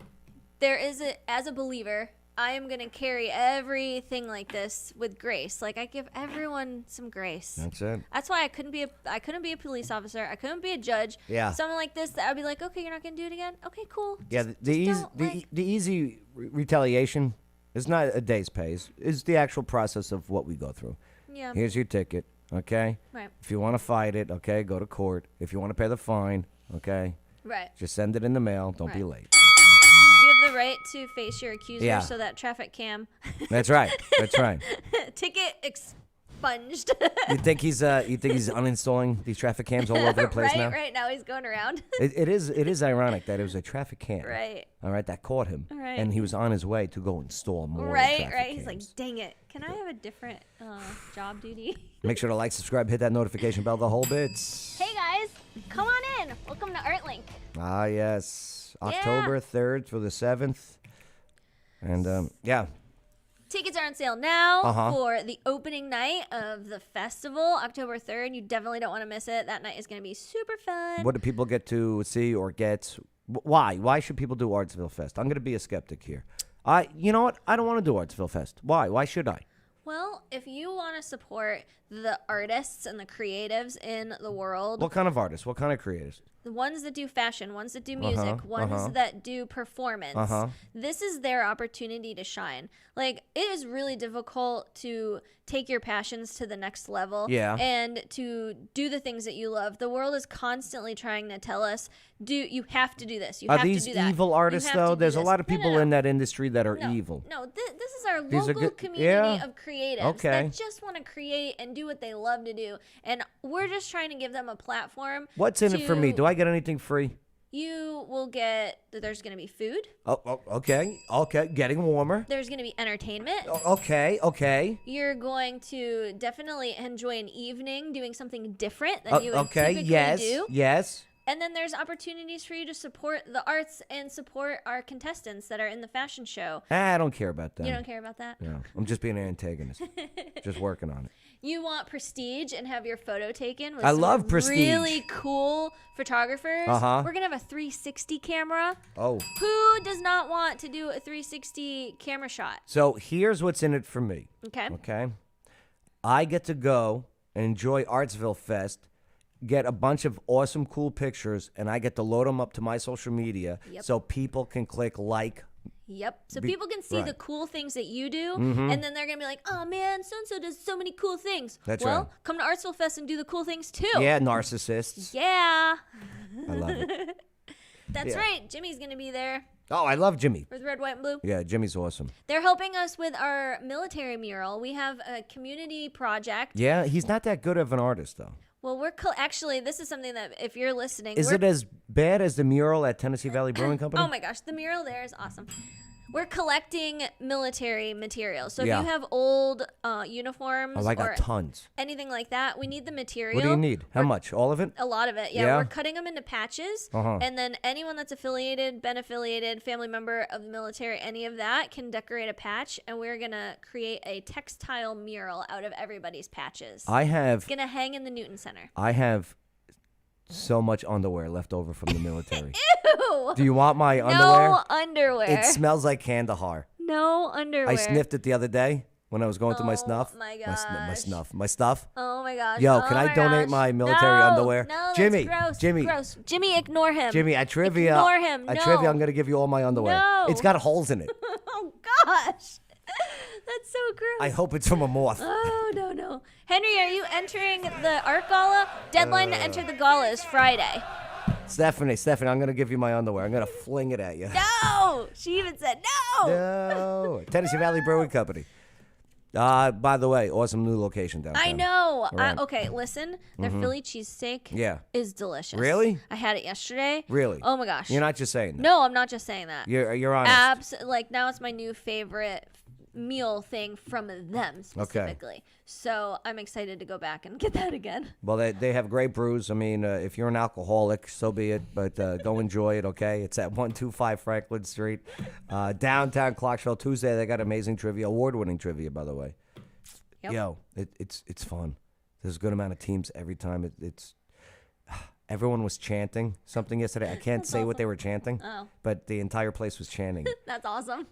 there is as a believer, I am going to carry everything like this with grace. Like, I give everyone some grace. That's it. That's why I couldn't be a police officer. I couldn't be a judge. Yeah. Something like this, that I'd be like, okay, you're not going to do it again? Okay, cool. Yeah, the easy retaliation is not a day's pay. Is the actual process of what we go through. Yeah. Here's your ticket, okay? Right. If you want to fight it, okay, go to court. If you want to pay the fine, okay, Right. just send it in the mail. Don't be Right. late. You have the right to face your accuser, Yeah. so that traffic cam. That's right. That's right. Ticket expunged. You think he's uninstalling these traffic cams all over the place right, now? Right now he's going around. It is ironic that it was a traffic cam. Right. All right, that caught him. Right. And he was on his way to go install more right, traffic right. He's cams. like, dang it. Can I have a different job duty? Make sure to like, subscribe, hit that notification bell, the whole bits. Hey guys, come on in. Welcome to ArtLink. Ah, yes. October 3rd through the 7th. And, yeah. Tickets are on sale now Uh-huh. for the opening night of the festival, October 3rd. You definitely don't want to miss it. That night is going to be super fun. What do people get to see or get? Why? Why should people do Artsville Fest? I'm going to be a skeptic here. You know what? I don't want to do Artsville Fest. Why? Why should I? Well, if you want to support the artists and the creatives in the world, What kind of artists? What kind of creators? the ones that do fashion, ones that do music, ones that do performance. This is their opportunity to shine. Like, it is really difficult to take your passions to the next level and to do the things that you love. The world is constantly trying to tell us, you have to do this. You Are have these to do that. evil artists, though? There's a lot of people in that industry that are No, evil. No, this is our These are local good- community yeah. of creatives Okay. that just want to create and do what they love to do. And we're just trying to give them a platform. What's in it for me? to- Do I get anything free? You will get, there's going to be food. Oh, okay. Getting warmer. There's going to be entertainment. Okay. You're going to definitely enjoy an evening doing something different than you would Okay, typically do. yes. And then there's opportunities for you to support the arts and support our contestants that are in the fashion show. I don't care about that. You don't care about that? No, I'm just being an antagonist. Just working on it. You want prestige and have your photo taken with I some love prestige. really cool photographers. Uh-huh. We're going to have a 360 camera. Oh. Who does not want to do a 360 camera shot? So here's what's in it for me. Okay. I get to go and enjoy Artsville Fest, get a bunch of awesome, cool pictures, and I get to load them up to my social media so people can click like. Yep. So people can see right. the cool things that you do, Mhm. and then they're going to be like, oh, man, so-and-so does so many cool things. That's well, right. come to Artsville Fest and do the cool things, too. Yeah, narcissists. Yeah. I love it. That's Yeah. right. Jimmy's going to be there Oh, I love Jimmy. with red, white, and blue. Yeah, Jimmy's awesome. They're helping us with our military mural. We have a community project. Yeah, he's not that good of an artist, though. Well, actually, this is something that if you're listening, Is we're- it as bad as the mural at Tennessee Valley Brewing Company? Oh my gosh, the mural there is awesome. We're collecting military materials. So Yeah. if you have old uniforms Oh, I got or tons. anything like that, we need the material. What do you need? How much? All of it? A lot of it, yeah. Yeah? We're cutting them into patches, Uh-huh. and then anyone that's affiliated, been affiliated, family member of the military, any of that can decorate a patch, and we're gonna create a textile mural out of everybody's patches. It's gonna hang in the Newton Center. I have so much underwear left over from the military. Ew! Do you want my underwear? No underwear. It smells like Kandahar. No underwear. I sniffed it the other day when I was going through my snuff. my My stuff. Oh my gosh. Yo, oh can I my donate gosh. my military No, underwear? No, that's Jimmy, gross. Jimmy. Gross. Jimmy, ignore him. Jimmy, at trivia. Ignore him. At No. trivia, I'm going to give you all my underwear. No. It's got holes in it. Oh gosh. That's so gross. I hope it's from a moth. Oh, no. Henry, are you entering the art gala? Deadline to enter the gala is Friday. Stephanie, I'm going to give you my underwear. I'm going to fling it at you. No! She even said no! No. Tennessee Valley Brewing Company. By the way, awesome new location downtown. I know. Right. Okay, listen. Their Mhm. Philly cheesesteak Yeah. is delicious. Really? I had it yesterday. Really? Oh my gosh. You're not just saying that. No, I'm not just saying that. You're honest. Like now it's my new favorite meal thing from them specifically. So I'm excited to go back and get that again. Well, they have great brews. I mean, if you're an alcoholic, so be it. But go enjoy it, okay? It's at 125 Franklin Street, downtown Clarksville. Tuesday, they got amazing trivia, award-winning trivia, by the way. Yep. Yo, it's fun. There's a good amount of teams every time. It's everyone was chanting something yesterday. I can't That's say what awesome. they were chanting, Oh. but the entire place was chanting. That's awesome.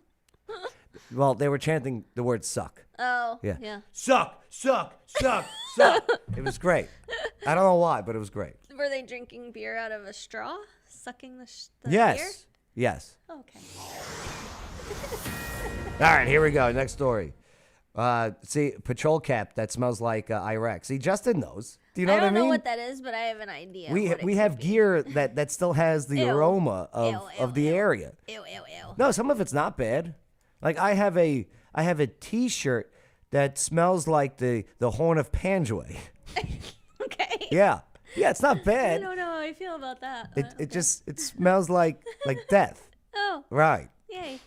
Well, they were chanting the word "suck." Oh, Yeah. yeah. Suck, suck, suck, suck. It was great. I don't know why, but it was great. Were they drinking beer out of a straw? Sucking the Yes. beer? Yes. Okay. All right, here we go. Next story. See, patrol cap that smells like Iraq. See, Justin knows. Do you know I what I don't mean? know what that is, but I have an idea. we what it we could have be. gear that still has the Ew. aroma of the area. Ew. No, some of it's not bad. Like I have a T-shirt that smells like the horn of Panjway. Okay. Yeah, it's not I bad. don't know how I feel about that. It smells like death. Oh. Right. Yay.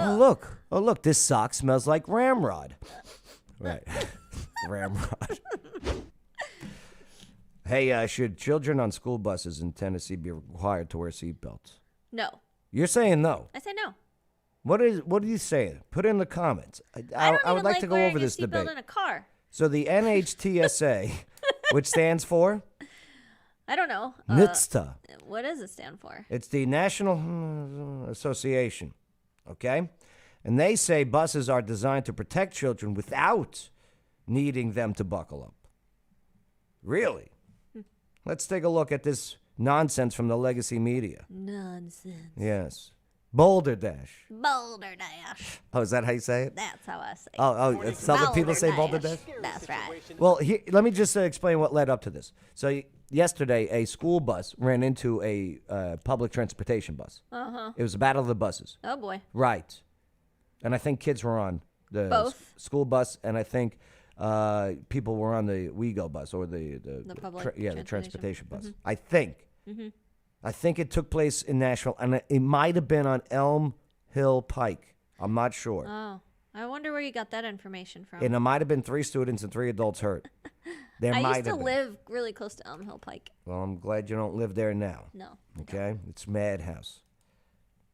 Oh look, this sock smells like ramrod. Right. Ramrod. Hey, should children on school buses in Tennessee be required to wear seatbelts? No. You're saying no. I say no. What are you saying? Put it in the comments. I don't would even like to go wearing over this a seatbelt debate. in a car. So the NHTSA, which stands for I don't know. NHTSA. What does it stand for? It's the National Association, okay? And they say buses are designed to protect children without needing them to buckle up. Really? Let's take a look at this nonsense from the legacy media. Nonsense. Yes. Boulder Dash. Boulder Dash. Oh, is that how you say it? That's how I say it. Oh, it's other people say Boulder Dash? That's right. Well, let me just explain what led up to this. So yesterday, a school bus ran into a public transportation bus. Uh-huh. It was a battle of the buses. Oh, boy. Right. And I think kids were on the Both. School bus, and I think people were on the WeGo bus or the public the transportation bus. Mhm. I think. Mm-hmm. I think it took place in Nashville, and it might have been on Elm Hill Pike. I'm not sure. Oh, I wonder where you got that information from. And it might have been 3 students and 3 adults hurt. There I might used to have been. live really close to Elm Hill Pike. Well, I'm glad you don't live there now. No. Okay? It's madhouse.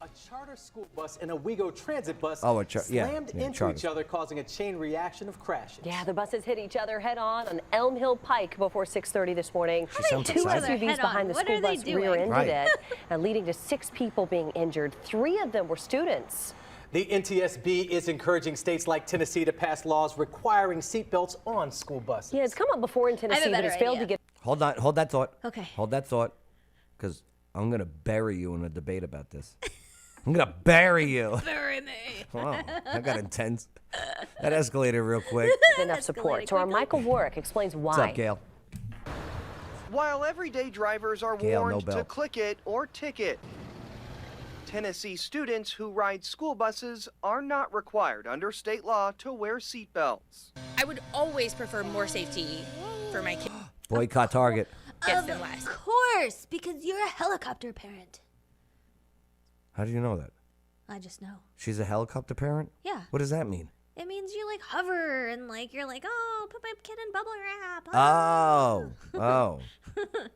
A charter school bus and a WeGo transit bus yeah, slammed into charter. each other, causing a chain reaction of crashes. Yeah, the buses hit each other head on Elm Hill Pike before 6:30 this morning. sounds 2 excited. SUVs behind the What school are they bus doing? rear-ended Right. it, leading to 6 people being injured. 3 of them were students. The NTSB is encouraging states like Tennessee to pass laws requiring seatbelts on school buses. Yeah, it's come up before in Tennessee, but it's failed to get. Hold that thought. Okay. Hold that thought, because I'm going to bury you in a debate about this. I'm going to bury you. Bury me. Wow, that got intense. That escalated real quick. Enough support. So our Michael Warwick explains why. What's up, Gail? While everyday drivers are Gail, warned no bell. to click it or ticket, Tennessee students who ride school buses are not required under state law to wear seatbelts. I would always prefer more safety for my kids Boycott Target. than less. Of course, because you're a helicopter parent. How do you know that? I just know. She's a helicopter parent? Yeah. What does that mean? It means you like hover and like you're like, oh, put my kid in bubble wrap. Oh.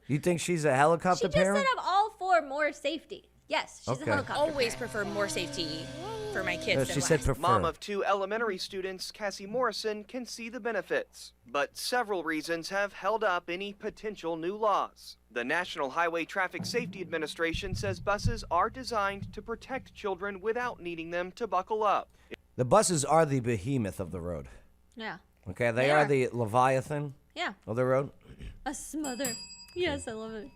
You think she's a helicopter She just parent? said I'm all for more safety. Yes, she's Okay. a helicopter Always parent. prefer more safety for my No, kids she than said less. prefer. Mom of 2 elementary students, Cassie Morrison, can see the benefits, but several reasons have held up any potential new laws. The National Highway Traffic Safety Administration says buses are designed to protect children without needing them to buckle up. The buses are the behemoth of the road. Yeah. Okay, they are the Leviathan Yeah. of the road. A smother. Yes, I love it.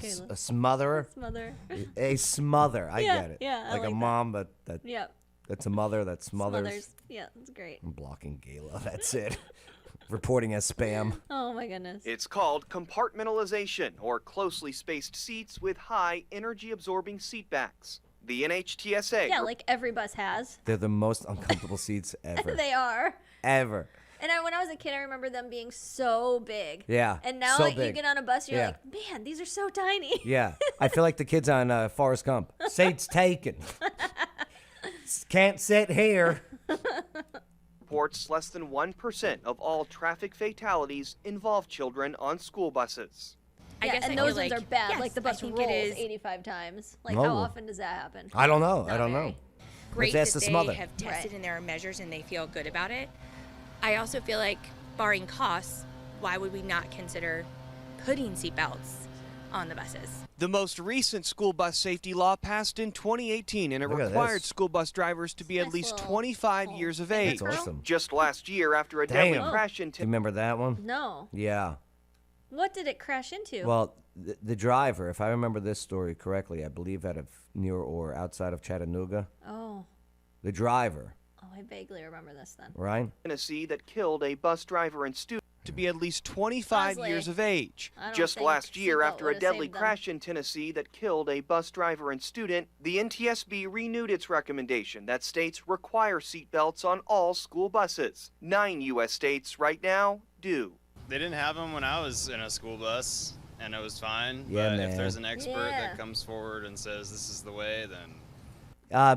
A smotherer. Smother. A smother. I Yeah, get it. yeah, I like like a that. mom, but Yep. that's a mother that smothers. Smothers. Yeah, that's great. I'm blocking Gayla. That's it. Reporting as spam. Oh my goodness. It's called compartmentalization, or closely spaced seats with high energy-absorbing seat backs. The NHTSA. Yeah, like every bus has. They're the most uncomfortable seats ever. They are. Ever. And when I was a kid, I remember them being so big. Yeah, And now so like, you big. get on a bus, you're Yeah. like, man, these are so tiny. Yeah. I feel like the kids on Forrest Gump. Seats taken. Can't sit here. Reports less than 1% of all traffic fatalities involve children on school buses. I Yeah, guess and I those feel ones like, are bad. yes, Like the I bus think rolls it is 85 times. Like Oh. how often does that happen? I don't know. Not I don't very. know. great Let's ask that the they smother. have tested Right. and there are measures and they feel good about it. I also feel like, barring costs, why would we not consider putting seatbelts on the buses? The most recent school bus safety law passed in 2018, and it Look at required this. school bus drivers to be at Nice least little 25 years of finger age. That's awesome. Just last year, after a deadly Damn. crash in Do you remember that one? No. Yeah. What did it crash into? Well, the driver, if I remember this story correctly, I believe out of near or outside of Chattanooga. Oh. The driver, Oh, I vaguely remember this then. right? Tennessee that killed a bus driver and student to be at least 25 Honestly, years of age. I don't Just think last year, seatbelt after a would've deadly saved them. crash in Tennessee that killed a bus driver and student, the NTSB renewed its recommendation that states require seatbelts on all school buses. 9 U.S. states right now do. They didn't have them when I was in a school bus, and it was fine. Yeah, but man. if there's an expert Yeah. that comes forward and says this is the way, then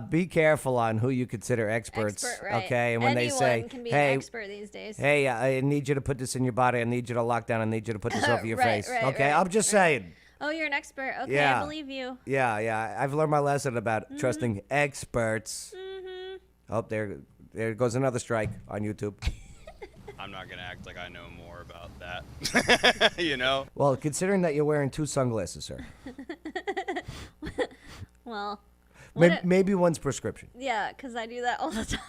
Be careful on who you consider experts, Expert, right. okay? And when Anyone they say, can be "Hey, an expert these days. hey, I need you to put this in your body. I need you to lock down. I need you to put this over your Right, face." right, Okay, right, I'm just saying. Oh, you're an expert. Okay, Yeah. I believe you. Yeah. I've learned my lesson about Mm-hmm. trusting experts. Oh, there goes another strike on YouTube. I'm not gonna act like I know more about that. You know? Well, considering that you're wearing 2 sunglasses, sir, Well, what maybe one's prescription. yeah, because I do that all the time.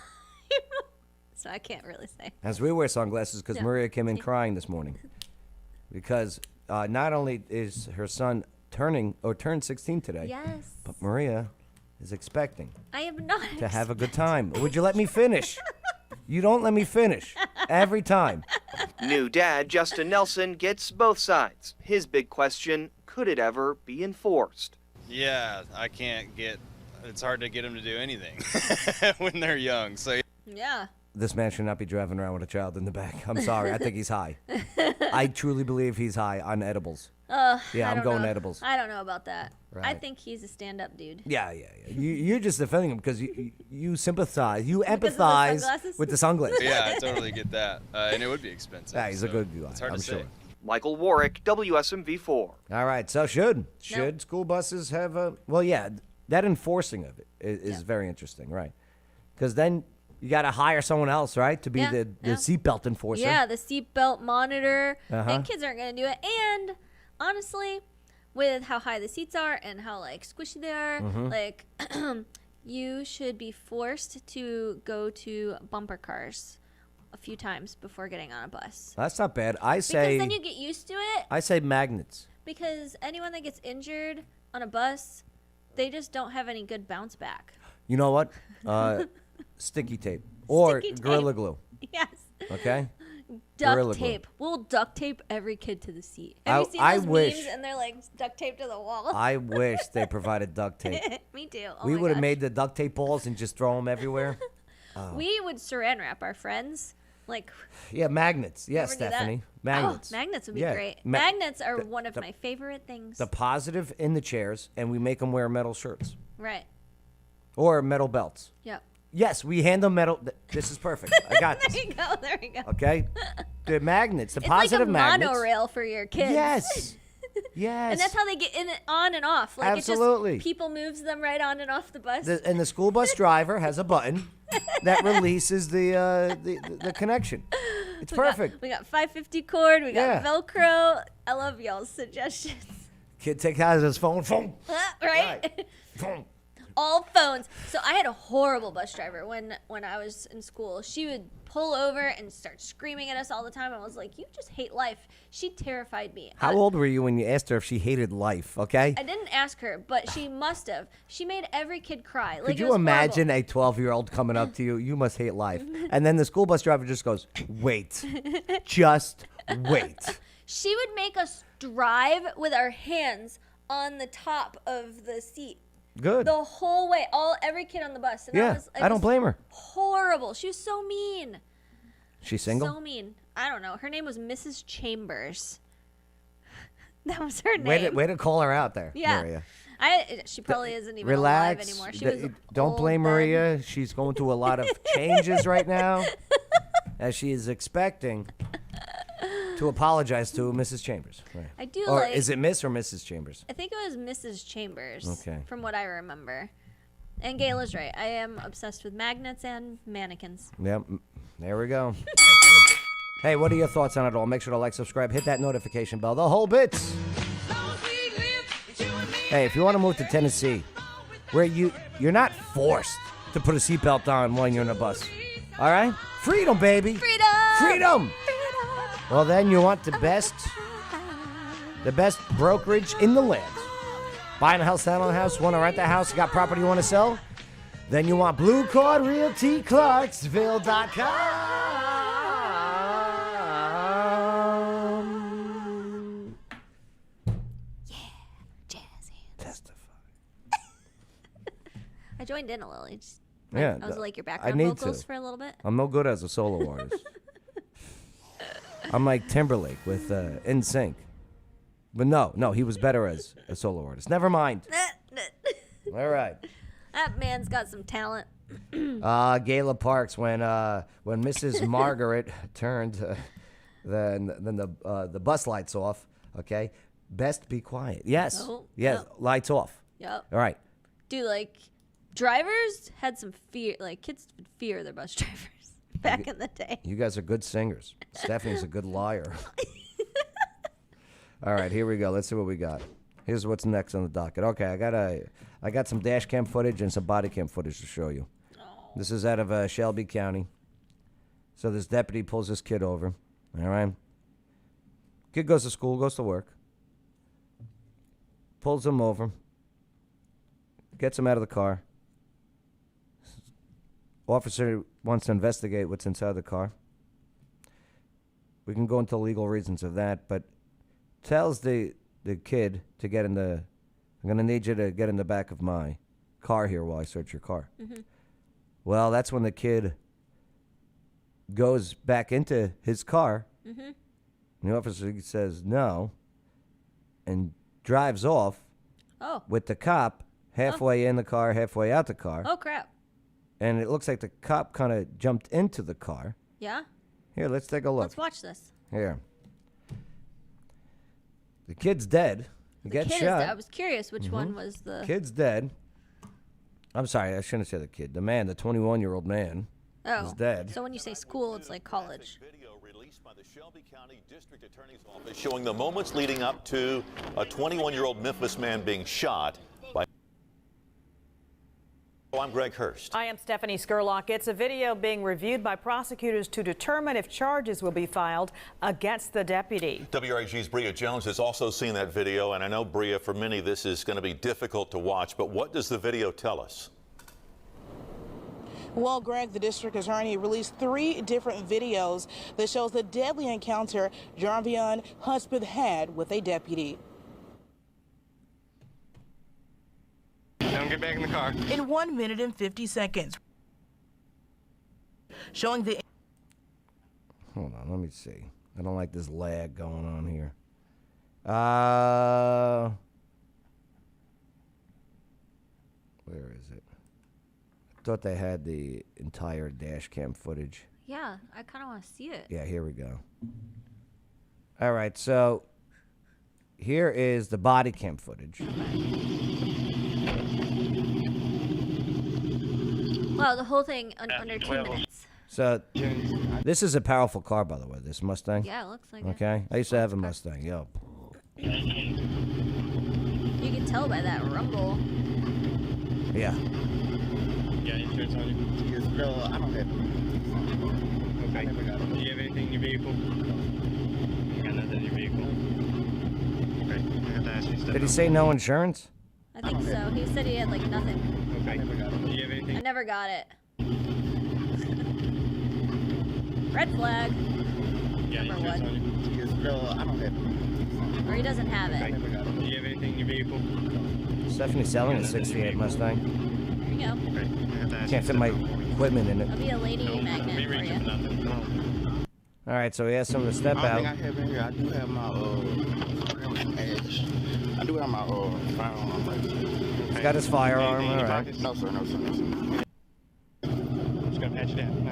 So I can't really say. As we wear sunglasses because Yeah. Maria came in crying this morning because not only is her son turned 16 today, Yes. but Maria is expecting I am not to have a good time. Would you let me finish? You don't let me finish every time. New dad Justin Nelson gets both sides. His big question, could it ever be enforced? Yeah, it's hard to get them to do anything when they're young. So Yeah. This man should not be driving around with a child in the back. I'm sorry. I think he's high. I truly believe he's high on edibles. Yeah, I'm going edibles. I don't know about that. I Right. think he's a stand-up dude. Yeah. You're just defending him because you sympathize, you Because of the empathize sunglasses? with the sunglasses. yeah, I totally get that. And it would be expensive. Yeah, he's a so good guy. It's hard I'm to sure. say. Michael Warwick, WSMV4. All right, so should school buses have a? Well, yeah, that enforcing of it is very interesting, right? Because then you got to hire someone else, right, to be the seatbelt enforcer. Yeah, the seatbelt monitor. Uh-huh. And kids aren't going to do it. And honestly, with how high the seats are and how like squishy they are, Mhm. like you should be forced to go to bumper cars a few times before getting on a bus. That's not bad. I say. Because then you get used to it. I say magnets. Because anyone that gets injured on a bus, they just don't have any good bounce back. You know what? Sticky tape or Sticky tape. Gorilla Glue. Yes. Okay. Duct Gorilla Glue. tape. We'll duct tape every kid to the seat. Have you seen I those wish. memes and they're like duct taped to the wall? I wish they provided duct tape. Me too. Oh We my would have gosh. made the duct tape balls and just throw them everywhere. Oh. We would saran wrap our friends. Like, Yeah, magnets. Yes, ever do that? Stephanie. Magnets. Oh, magnets would be Yeah. great. Ma- Magnets are the- one of the- my favorite things. The positive in the chairs, and we make them wear metal shirts Right. or metal belts. Yep. Yes, we hand them metal. This is perfect. I got There this. you go. There you go. Okay. The magnets, the It's positive like a magnets. monorail for your kids. Yes. Yes. And that's how they get in it, on and off. Like Absolutely. It just people moves them right on and off the bus. And the school bus driver has a button that releases the connection. It's perfect. We got 550 cord. We got Yeah. Velcro. I love y'all's suggestions. Kid takes out his phone. Right? Phone. All phones. So I had a horrible bus driver when I was in school. She would pull over and start screaming at us all the time. I was like, you just hate life. She terrified me. How old were you when you asked her if she hated life? Okay. I didn't ask her, but she must have. She made every kid cry. Like, Could it you was imagine a 12-year-old coming up to you? You must hate life. And then the school bus driver just goes, wait. Just wait. She would make us drive with our hands on the top of the seat. Good. The whole way, every kid on the bus. And Yeah, I don't blame her. Horrible. She was so mean. She's single? So mean. I don't know. Her name was Mrs. Chambers. That was her name. Way to call her out there, Yeah. Maria. She probably isn't even Relax. alive anymore. She was Don't old blame then. Maria. She's going through a lot of changes right now, as she is expecting to apologize to Mrs. Chambers. Right. I do Or like- is it Miss or Mrs. Chambers? I think it was Mrs. Chambers. Okay. From what I remember. And Gayla's right. I am obsessed with magnets and mannequins. Yep. There we go. Hey, what are your thoughts on it all? Make sure to like, subscribe, hit that notification bell. The whole bits. Hey, if you want to move to Tennessee, where you're not forced to put a seatbelt on when you're in a bus. All right? Freedom, baby. Freedom. Freedom. Well, then you want the best brokerage in the land. Buying a house, selling a house, want to rent a house, you got property you want to sell? Then you want Blue Card Realty Clarksville.com. Testify. I joined in a little. Yeah, I was like your I background need vocals to. for a little bit. I'm no good as a solo artist. I'm like Timberlake with In Sync. But no, he was better as a solo artist. Never mind. All right. That man's got some talent. Gayla Parks, when Mrs. Margaret turned the bus lights off, okay? Best be quiet. Yes. Oh, yes, yep. lights off. Yep. All right. Dude, like, drivers had some fear. Like, kids would fear their bus drivers back in the day. You guys are good singers. Stephanie's a good liar. All right, here we go. Let's see what we got. Here's what's next on the docket. Okay, I got some dash cam footage and some body cam footage to show you. This is out of Shelby County. So this deputy pulls this kid over. All right. Kid goes to school, goes to work. Pulls him over. Gets him out of the car. Officer wants to investigate what's inside the car. We can go into legal reasons of that, but tells the kid to get in the... I'm going to need you to get in the back of my car here while I search your car. Mm-hmm. Well, that's when the kid goes back into his car. Mm-hmm. And the officer says no and drives off with the cop halfway in the car, halfway out the car. Oh, crap. And it looks like the cop kind of jumped into the car. Yeah? Here, let's take a look. Let's watch this. Here. The kid's dead. He The gets kid shot. is, I was curious which one was the... Kid's dead. I'm sorry, I shouldn't say the kid. The man, the 21-year-old man, is dead. So when you say school, it's like college. District Attorney's Office showing the moments leading up to a 21-year-old Memphis man being shot by... I'm Greg Hurst. I am Stephanie Skurlock. It's a video being reviewed by prosecutors to determine if charges will be filed against the deputy. WRAG's Bria Jones has also seen that video, and I know, Bria, for many this is going to be difficult to watch, but what does the video tell us? Well, Greg, the district attorney released 3 different videos that shows the deadly encounter Jarvion Hudspeth had with a deputy. Don't get back in the car. In 1 minute and 50 seconds, showing the... Hold on, let me see. I don't like this lag going on here. Where is it? I thought they had the entire dash cam footage. Yeah, I kind of want to see it. Yeah, here we go. All right, so here is the body cam footage. Wow, the whole thing under 2 minutes. So this is a powerful car, by the way, this Mustang. Yeah, it looks like it. Okay, I used to have a Mustang, yo. You can tell by that rumble. Yeah. Yeah, insurance on you. No, I don't have it. Okay. Do you have anything in your vehicle? You got nothing in your vehicle? Okay. I have to ask you stuff. Did he say no insurance? I think so. He said he had like nothing. Okay. Do you have anything? I never got it. Red flag. Yeah, Number insurance on you. No, I don't have it. Or he doesn't have it. Do you have anything in your vehicle? Stephanie selling a 68 Mustang. There you go. Okay. I have to ask Can't fit my equipment in it. I'll be a lady magnet for you. All right, so he asked him to step I out. think I have in here. I do have my edge. I do have my firearm right here. He's got his firearm, all right. No, sir. No, sir. No, sir. I'm just gonna pat you down. No,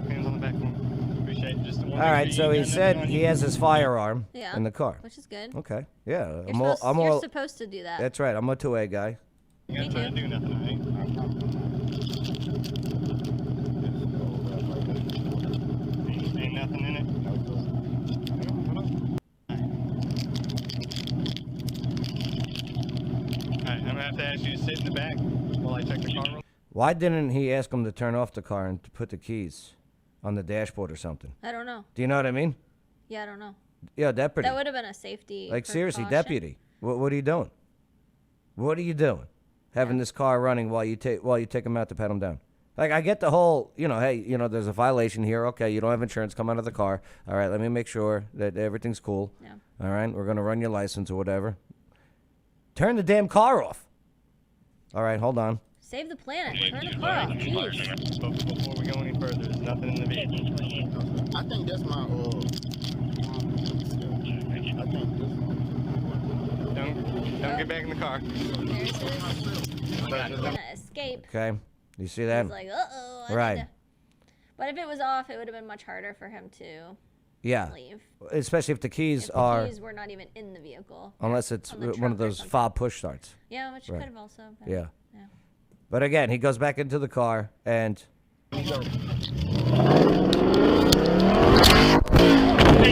hands on the back for me. Appreciate it. Just the one. All right, so he said he has his firearm Yeah, in the car. which is good. Okay, yeah. You're supposed to do that. That's right. I'm a 2A guy. You gotta try to do nothing, all right? Ain't nothing in it? Alright, I'm gonna have to ask you to sit in the back while I check the car. Why didn't he ask him to turn off the car and to put the keys on the dashboard or something? I don't know. Do you know what I mean? Yeah, I don't know. Yeah, deputy. That would have been a safety. Like, seriously, precaution. deputy. What are you doing? What are you doing? Having this car running while you take him out to pat him down. Like, I get the whole, hey, there's a violation here. Okay, you don't have insurance. Come out of the car. All right, let me make sure that everything's cool. Yeah. All right, we're going to run your license or whatever. Turn the damn car off. All right, hold on. Save the planet. Turn the car off. Jeez. Before we go any further, there's nothing in the vehicle. I think that's my Don't get back in the car. There's his. Gonna escape. Okay, you see that? He's like, uh-oh. I Right. need to-" But if it was off, it would have been much harder for him to Yeah. leave. Especially if the keys If the are... keys were not even in the vehicle. Unless it's on the one trunk of or those something. fob push starts. Yeah, which Right. could have also been. Yeah. But again, he goes back into the car and... Hey,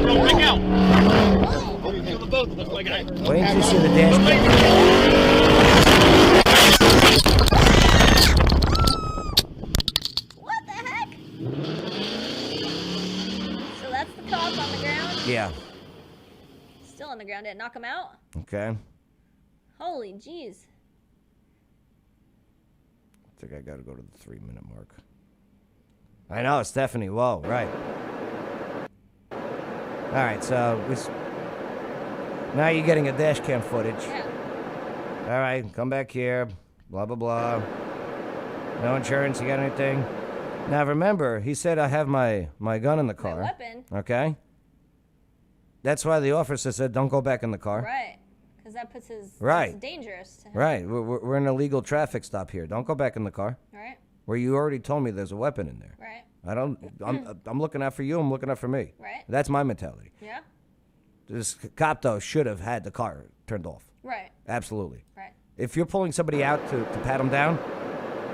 don't break out! Kill the both of us like I... Wait until you see the dash cam. What the heck? So that's the cop on the ground? Yeah. Still on the ground. Did it knock him out? Okay. Holy jeez. I think I got to go to the 3-minute mark. I know, Stephanie. Whoa, right. All right, so now you're getting a dash cam footage. Yeah. All right, come back here. Blah, blah, blah. No insurance. You got anything? Now, remember, he said I have my gun in the car. My weapon. Okay? That's why the officer said don't go back in the car. Right. Because that puts his... Right. It's dangerous to him. Right. We're in an illegal traffic stop here. Don't go back in the car. Right. Where you already told me there's a weapon in there. Right. I'm looking out for you. I'm looking out for me. Right. That's my mentality. Yeah. This cop, though, should have had the car turned off. Right. Absolutely. Right. If you're pulling somebody out to pat them down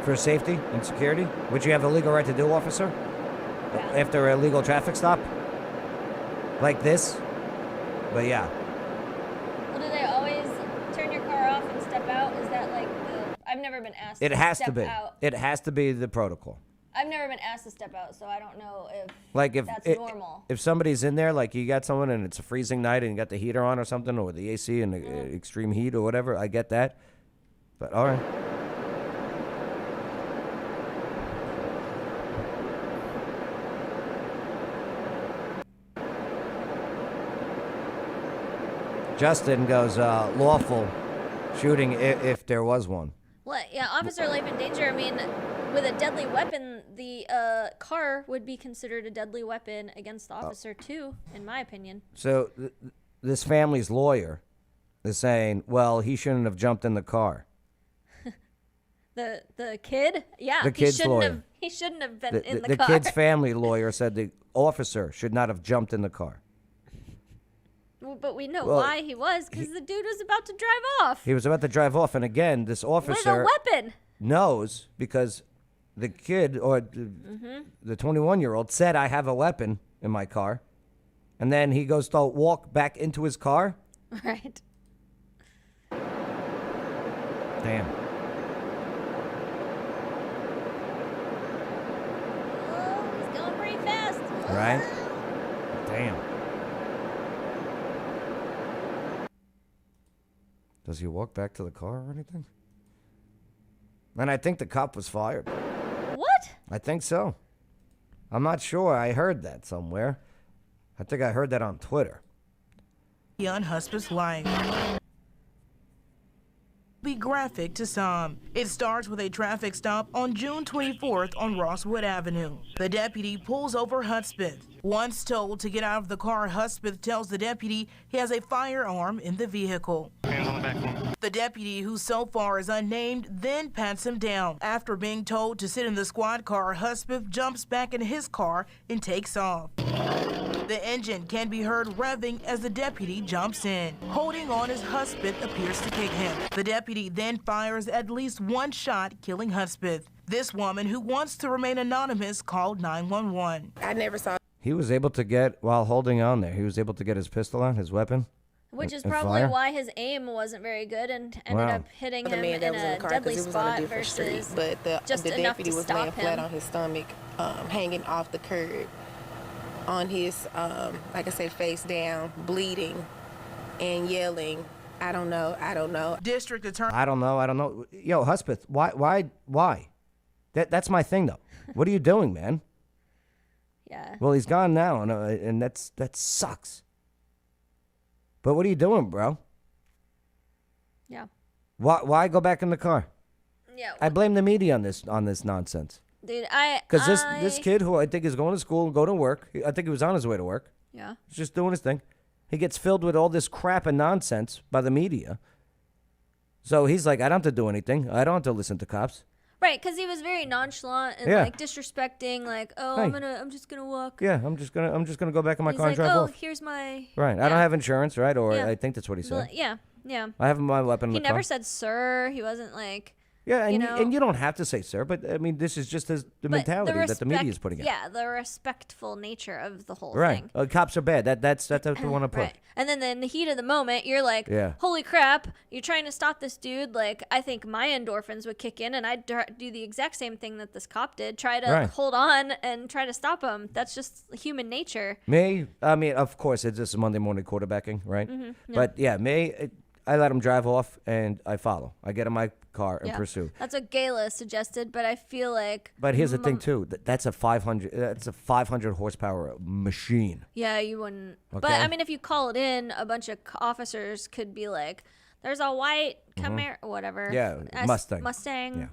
for safety and security, which you have a legal right to do, officer, after a legal traffic stop, like this, but yeah. Well, do they always turn your car off and step out? Is that like the... I've never been asked It to has step to be. out. It has to be the protocol. I've never been asked to step out, so I don't know if Like if that's normal. if somebody's in there, like you got someone and it's a freezing night and you got the heater on or something, or the AC and the extreme heat or whatever, I get that. But all right. Justin goes lawful shooting if there was one. Well, yeah, officer life in danger. I mean, with a deadly weapon, the car would be considered a deadly weapon against the officer too, in my opinion. So this family's lawyer is saying, well, he shouldn't have jumped in the car. The kid, yeah, The kid's lawyer. He shouldn't have been in the The car. kid's family lawyer said the officer should not have jumped in the car. Well, but we know Well, why he was, because the dude was about to drive off He was about to drive off, and again, this with a officer weapon. knows because the kid or the 21-year-old said, I have a weapon in my car. And then he goes to walk back into his car. Right. Damn. Oh, he's going pretty fast. Right? Damn. Does he walk back to the car or anything? And I think the cop was fired. What? I think so. I'm not sure. I heard that somewhere. I think I heard that on Twitter. On Husband's life. Be graphic to some. It starts with a traffic stop on June 24th on Rosswood Avenue. The deputy pulls over Hudspeth. Once told to get out of the car, Hudspeth tells the deputy he has a firearm in the vehicle. Hands on the back one. The deputy, who so far is unnamed, then pats him down. After being told to sit in the squad car, Hudspeth jumps back in his car and takes off. The engine can be heard revving as the deputy jumps in. Holding on as Hudspeth appears to kick him. The deputy then fires at least one shot, killing Hudspeth. This woman, who wants to remain anonymous, called 911. I never saw. He was able to get, while holding on there, he was able to get his pistol out, his weapon. Which is and probably fire? why his aim wasn't very good and ended Wow. up hitting The him man in that was in a the car deadly because he was on a spot different street, versus but just the enough deputy to was stop laying flat him. on his stomach, hanging off the curb, on his, like I said, face down, bleeding, and yelling, "I don't know, I don't know." District Attorney. I don't know. Yo, Hudspeth, why? That's my thing, though. What are you doing, man? Yeah. Well, he's gone now, and that sucks. But what are you doing, bro? Yeah. Why go back in the car? Yeah. I blame the media on this nonsense. Dude, Because this kid, who I think is going to school and go to work, I think he was on his way to work. Yeah. He's just doing his thing. He gets filled with all this crap and nonsense by the media. So he's like, I don't have to do anything. I don't have to listen to cops. Right, because he was very nonchalant and Yeah. like disrespecting, like, oh, Hey. I'm just gonna walk. Yeah, I'm just gonna go back in my He's car like, and drive oh, off. here's my. Right. I don't have insurance, right? Or Yeah. I think that's what he said. Yeah, yeah. I have my weapon in He the never car. said sir. He wasn't like, Yeah, and you you, know? and you don't have to say sir, but I mean, this is just the mentality that the media is putting out. Yeah, the respectful nature of the whole Right. thing. Cops are bad. That's what they want to push. Right. And then in the heat of the moment, you're like, Yeah. holy crap, you're trying to stop this dude. Like, I think my endorphins would kick in, and I'd do the exact same thing that this cop did. Try to Right. hold on and try to stop him. That's just human nature. I mean, of course, it's just Monday morning quarterbacking, right? Mhm, yeah. But yeah, I let him drive off, and I follow. I get in my car and pursue. That's what Gayla suggested, but I feel like. But here's the thing too. That's a 500 horsepower machine. Yeah, you wouldn't. But Okay. I mean, if you call it in, a bunch of officers could be like, "There's a white Camaro, whatever, Yeah, Mustang. Mustang,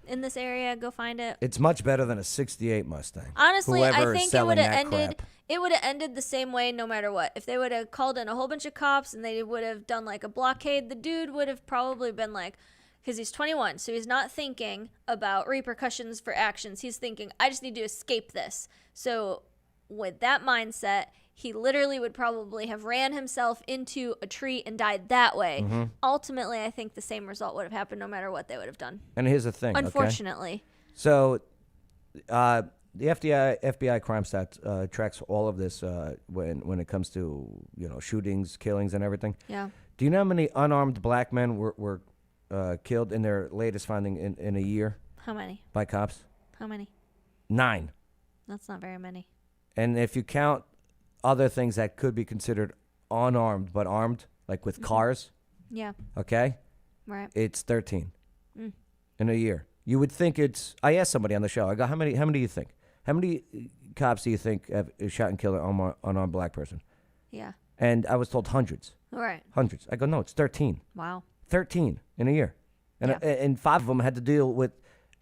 in this area. Go find it." It's much better than a '68 Mustang. Honestly, Whoever I is think it selling would have that ended. crap. It would have ended the same way, no matter what. If they would have called in a whole bunch of cops and they would have done like a blockade, the dude would have probably been like, because he's 21, so he's not thinking about repercussions for actions. He's thinking, I just need to escape this. So with that mindset, he literally would probably have ran himself into a tree and died that way. Mhm. Ultimately, I think the same result would have happened no matter what they would have done. And here's the thing. okay? Unfortunately. So, the FBI crime stats tracks all of this when it comes to shootings, killings, and everything. Yeah. Do you know how many unarmed black men were killed in their latest finding in a year? How many? By cops? How many? 9. That's not very many. And if you count other things that could be considered unarmed but armed, like with cars, Yeah. okay, Right. it's 13 Mm. in a year. You would think it's. I asked somebody on the show. I go, how many do you think? How many cops do you think have shot and killed an unarmed black person? Yeah. And I was told hundreds. All right. Hundreds. I go, no, it's 13. Wow. 13 in a year. And, Yeah. and 5 of them had to deal with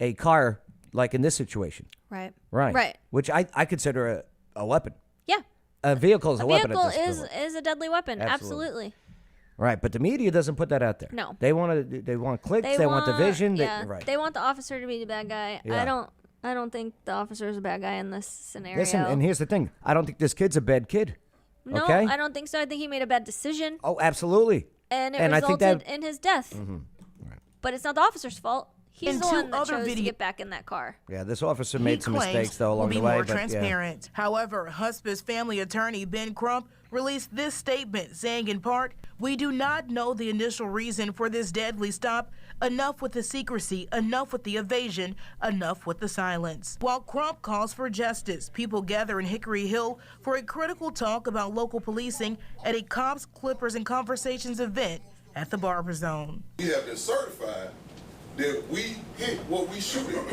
a car like in this situation. Right. Right. Right. Which I consider a weapon. Yeah. A vehicle is a weapon. vehicle at this point. is a deadly weapon. Absolutely. Absolutely. Right, but the media doesn't put that out there. No. They want clicks, they want division. Yeah. Right. They want the officer to be the bad guy. Yeah. I don't think the officer is a bad guy in this scenario. Listen, and here's the thing. I don't think this kid's a bad kid. No, okay? I don't think so. I think he made a bad decision. Oh, absolutely. And it I think resulted that- in his death. Mhm. But it's not the officer's fault. He's In the two one that other chose to video- get back in that car. Yeah, this officer He made some claims mistakes though along will be the way. more but, yeah. transparent. However, Huspa's family attorney Ben Crump released this statement saying in part, "We do not know the initial reason for this deadly stop. Enough with the secrecy, enough with the evasion, enough with the silence." While Crump calls for justice, people gather in Hickory Hill for a critical talk about local policing at a Cops, Clippers, and Conversations event at the Barber Zone. We have been certified that we hit what we shoot at.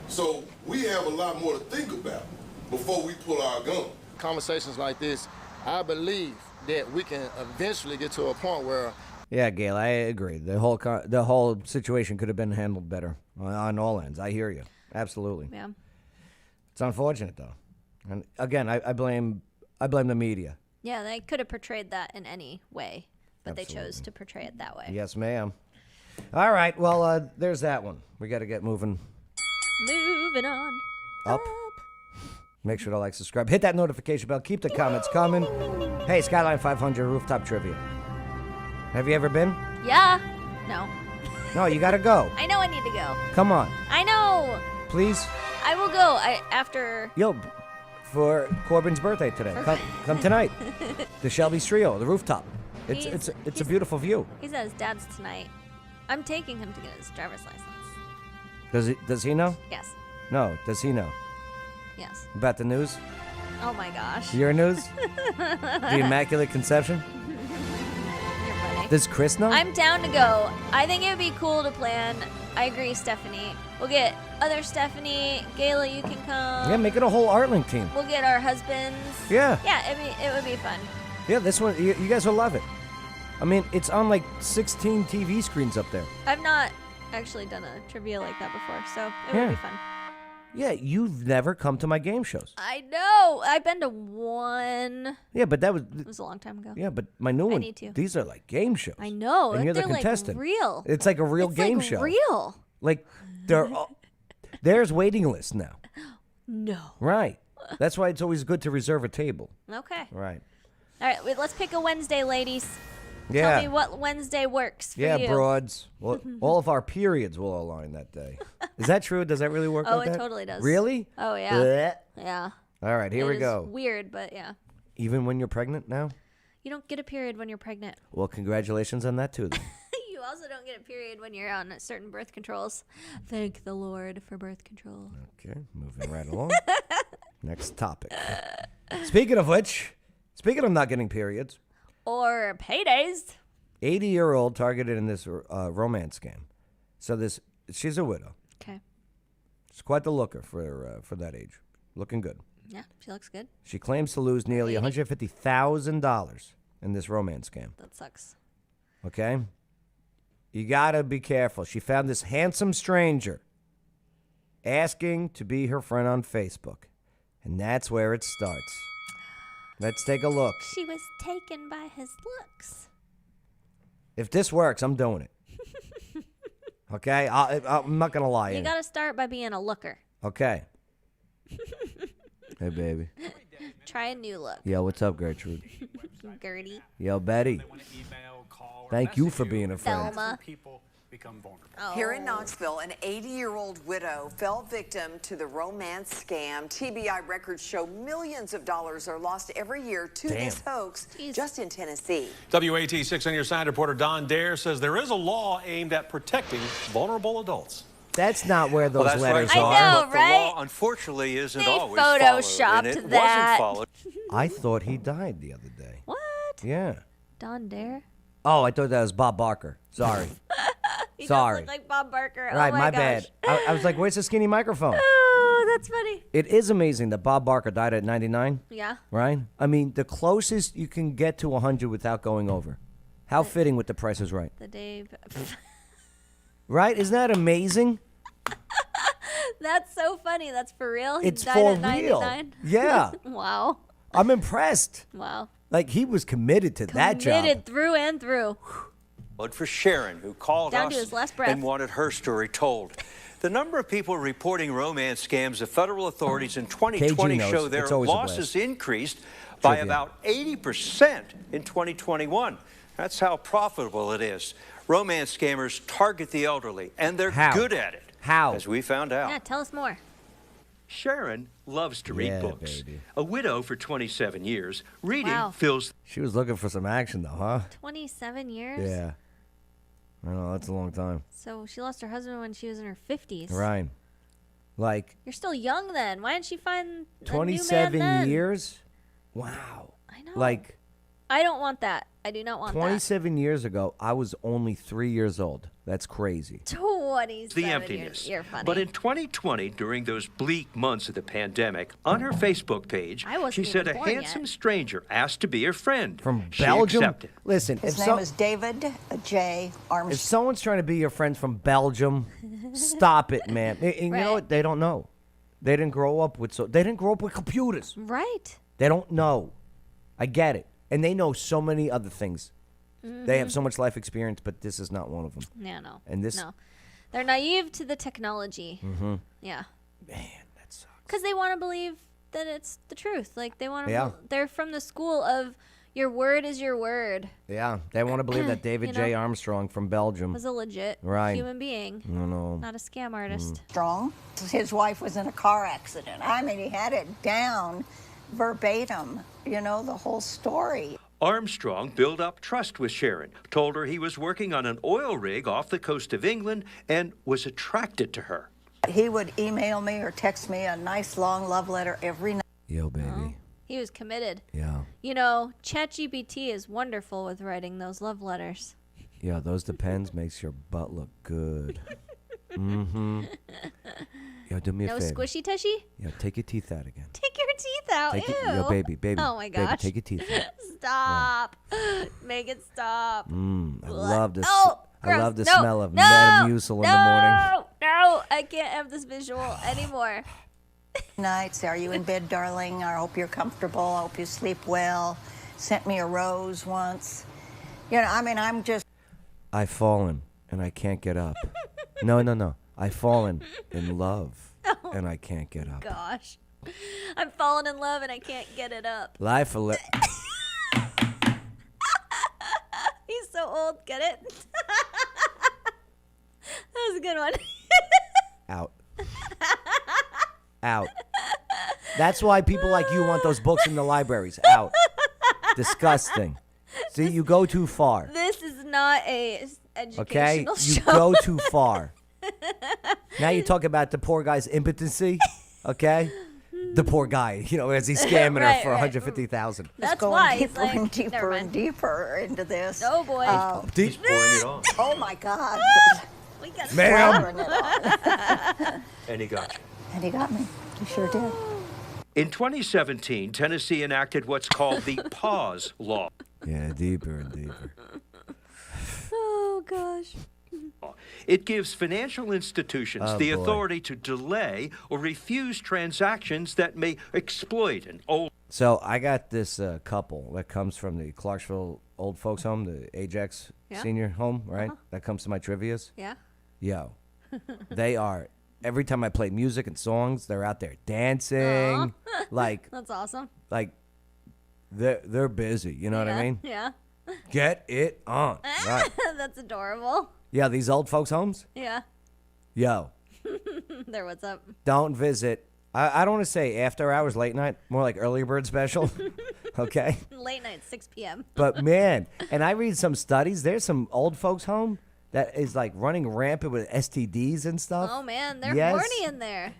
So we have a lot more to think about before we pull our gun. Conversations like this, I believe that we can eventually get to a point where Yeah, Gail, I agree. The whole situation could have been handled better on all ends. I hear you. Absolutely. Yeah. It's unfortunate though. And again, I blame the media. Yeah, they could have portrayed that in any way, but they chose Absolutely. to portray it that way. Yes, ma'am. All right, well, there's that one. We got to get moving Moving on. up. Make sure to like, subscribe, hit that notification bell, keep the comments coming. Hey, Skyline 500 rooftop trivia. Have you ever been? Yeah. No. No, you got to go. I know I need to go. Come on, I know. please. I will go. After. Yo, for Corbin's birthday today. Come tonight. The Shelby's Trio, the rooftop. It's a beautiful view. He's at his dad's tonight. I'm taking him to get his driver's license. Does he know? Yes. No, does he know? Yes. About the news? Oh my gosh. Your news? The Immaculate Conception? You're funny. Does Chris know? I'm down to go. I think it would be cool to plan. I agree, Stephanie. We'll get other Stephanie. Gayla, you can come. Yeah, make it a whole ArtLink team. We'll get our husbands. Yeah. Yeah, it would be fun. Yeah, this one, you guys will love it. I mean, it's on like 16 TV screens up there. I've not actually done a trivia like that before, so it Yeah. would be fun. Yeah, you've never come to my game shows. I know. I've been to one. Yeah, but that was... It was a long time ago. Yeah, but my new I one, need to. these are like game shows. I know. And you're the They're like contestant. real. It's like a real It's game like show. real. Like, there's waiting lists now. No. Right. That's why it's always good to reserve a table. Okay. Right. All right, let's pick a Wednesday, ladies. Yeah. Tell me what Wednesday works for Yeah, you. broads. Well, all of our periods will align that day. Is that true? Does that really work Oh, like that? it totally does. Really? Oh, yeah. Blech. Yeah. All right, here It we is go. Weird, but yeah. Even when you're pregnant now? You don't get a period when you're pregnant. Well, congratulations on that, too, then. You also don't get a period when you're on certain birth controls. Thank the Lord for birth control. Okay, moving right along. Next topic. Speaking of which, speaking of not getting periods, Or paydays. 80-year-old targeted in this romance scam. So she's a widow. Okay. She's quite the looker for that age. Looking good. Yeah, she looks good. She claims to lose nearly $150,000 in this romance scam. That sucks. Okay? You got to be careful. She found this handsome stranger asking to be her friend on Facebook. And that's where it starts. Let's take a look. She was taken by his looks. If this works, I'm doing it. Okay? I'm not going to lie. You got to start by being a looker. Okay. Hey, baby. Try a new look. Yo, what's up, Gertrude? Gertie. Yo, Betty. Thank you for being a friend. Thelma. Here in Knoxville, an 80-year-old widow fell victim to the romance scam. TBI records show millions of dollars are lost every year to this hoax just in Tennessee. WAT 6 on your side reporter Don Dare says there is a law aimed at protecting vulnerable adults. That's not where those that's letters right. are. I know, But the right? law, unfortunately, isn't They always followed, and photoshopped it that. wasn't followed. I thought he died the other day. What? Yeah. Don Dare? Oh, I thought that was Bob Barker. Sorry. He Sorry. does look like Bob Barker. Right, oh my gosh. bad. I was like, where's the skinny microphone? Oh, that's funny. It is amazing that Bob Barker died at 99. Yeah. Right? I mean, the closest you can get to 100 without going over. How fitting with The Price is Right. The day. Right? Isn't that amazing? That's so funny. That's for real. He It's died for at 99? real. Yeah. Wow. I'm impressed. Wow. Like, he was committed to that job. Committed through and through. But for Sharon, who called Down to us his last breath. and wanted her story told. The number of people reporting romance scams to federal authorities in 2020 knows. show their It's always a losses blast. increased by Trivia. about 80% in 2021. That's how profitable it is. Romance scammers target the elderly, and they're How? good at it. How? As we found out. Yeah, tell us more. Sharon loves to read Yeah, books. baby. A widow for 27 years, reading Wow. fills She was looking for some action, though, huh? 27 years? Yeah. I know, that's a long time. So she lost her husband when she was in her 50s. Right. Like, You're still young then. Why didn't she find a new man 27 then? years? Wow. I know. Like, I don't want that. I do not want 27 years ago, I was only 3 years old. That's crazy. that. 27 the years. emptiness. You're funny. But in 2020, during those bleak months of the pandemic, on her Facebook page, I wasn't she said a even born handsome yet. stranger asked to be her friend. From She Belgium? accepted. Listen, His if, name is David J. Armstrong. if someone's trying to be your friend from Belgium, stop it, man. And you know Right. what? They don't know. They didn't grow up with they didn't grow up with computers. Right. They don't know. I get it. And they know so many other things. They have so much life experience, but this is not one of them. Yeah, no. And this- No. They're naive to the technology. Mm-hmm. Yeah. Man, that sucks. Because they want to believe that it's the truth. Like, they want to. Yeah. They're from the school of your word is your word. Yeah, they want to believe that David You J. know, Armstrong from Belgium Was a legit Right. human being. No, no. Not a scam artist. Strong. His wife was in a car accident. I mean, he had it down verbatim, you know, the whole story. Armstrong built up trust with Sharon, told her he was working on an oil rig off the coast of England, and was attracted to her. He would email me or text me a nice long love letter every night. Yo, baby. He was committed. Yeah. You know, ChatGPT is wonderful with writing those love letters. Yeah, those Depends makes your butt look good. Mm-hmm. Yo, do me a No favor. squishy tushy? Yo, take your teeth out again. Take your teeth out. Take Ew. it, yo, baby. Oh my Baby, gosh. take your teeth out. Stop. Make it stop. I love this. Oh, I love gross. the No, smell of no, Metamucil in the morning. No, I can't have this visual anymore. Nights, are you in bed, darling? I hope you're comfortable. I hope you sleep well. Sent me a rose once. You know, I mean, I'm just. I've fallen and I can't get up. No. I've fallen in love and I can't get up. Gosh. I'm falling in love and I can't get it up. Life a He's old. Get it? That was a good one. Out. Out. That's why people like you want those books in the libraries. Out. Disgusting. See, you go too far. This is not a Okay? educational You show. go too far. Now you talk about the poor guy's impotency. Okay? The poor guy, as he's scamming her Right, for right. $150,000. That's going why he's deeper like, and never deeper mind. and deeper into this. Oh boy. He's pouring it on. Oh my God. We got Ma'am. Pouring it on. And he got you. And he got me. He sure did. In 2017, Tennessee enacted what's called the Pause Law. Yeah, deeper and deeper. Oh gosh. It gives financial institutions Oh, the boy. authority to delay or refuse transactions that may exploit an old. So I got this couple that comes from the Clarksville Old Folks Home, the Ajax Yeah. Senior Home, right? That comes to my trivias. Yeah. Yo, they are. Every time I play music and songs, they're out there dancing. Like That's awesome. they're busy. You know what I mean? Yeah. Get it on. Right. That's adorable. Yeah, these old folks' homes. Yeah. Yo, There, what's up? don't visit. I don't want to say after hours, late night, more like early bird special. Okay. Late night, 6 p.m. But man, and I read some studies. There's some old folks' home that is like running rampant with STDs and stuff. Oh man, they're Yes. horny in there.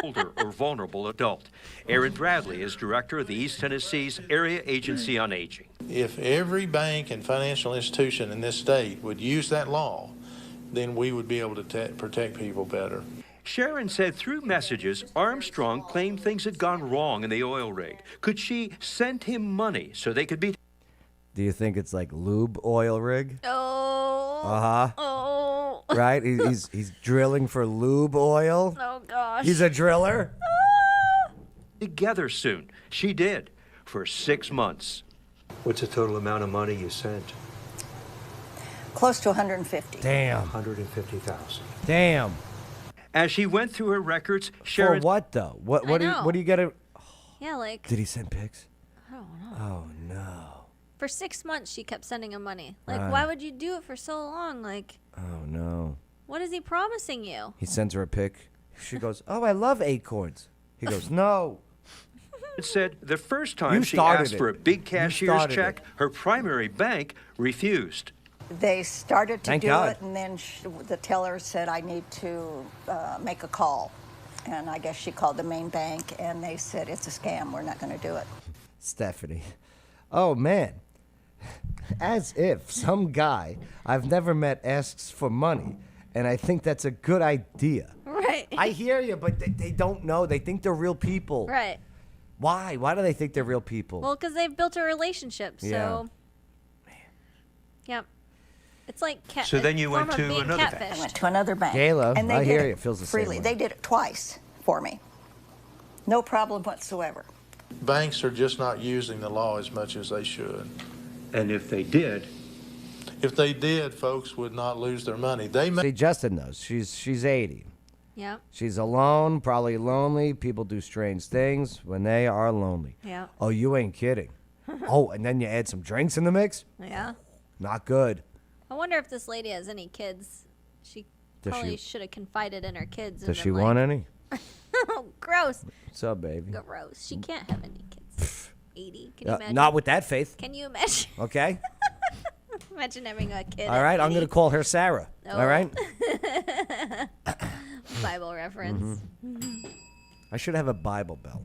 older or vulnerable adult. Aaron Bradley is director of the East Tennessee's Area Agency on Aging. If every bank and financial institution in this state would use that law, then we would be able to protect people better. Sharon said through messages, Armstrong claimed things had gone wrong in the oil rig. Could she send him money so they could be... Do you think it's like lube oil rig? Oh. Uh-huh. Oh. Right? He's drilling for lube oil. Oh gosh. He's a driller. Together soon. She did. For 6 months. What's the total amount of money you sent? Close to 150. Damn. 150,000. Damn. As she went through her records, For Sharon... what though? What do you know. what do you get? Yeah, like Did he send pics? I don't know. Oh no. For 6 months, she kept sending him money. Like, Right. why would you do it for so long? Like, Oh no. what is he promising you? He sends her a pic. She goes, "Oh, I love acorns." He goes, "No." said the first time You she started asked it. for a big You cashier's started check, it. her primary bank refused. They started to Thank do God. it, and then the teller said, I need to make a call. And I guess she called the main bank, and they said, it's a scam. We're not going to do it. Stephanie. Oh man. As if some guy I've never met asks for money, and I think that's a good idea. Right. I hear you, but they don't know. They think they're real people. Right. Why? Why do they think they're real people? Well, because they've built a relationship. So, Yeah. Yep. It's like cat. So then you form went of to being another bank. catfished. I went to another bank. Gayla, and they I did hear it you. It feels the same freely. way. They did it twice for me. No problem whatsoever. Banks are just not using the law as much as they should. And if they did, folks would not lose their money. They may See, Justin knows. She's 80. Yep. She's alone, probably lonely. People do strange things when they are lonely. Yeah. Oh, you ain't kidding. Oh, and then you add some drinks in the mix? Yeah. Not good. I wonder if this lady has any kids. She Does probably she- should have confided in her kids. Does and she been want like, any? Oh, gross. What's up, baby? Gross. She can't have any kids. 80. Can you imagine? Not with that faith. Can you imagine? Okay? Imagine having a kid. All right, at I'm going to 80. call her Sarah. Oh. All right? Bible reference. I should have a Bible bell.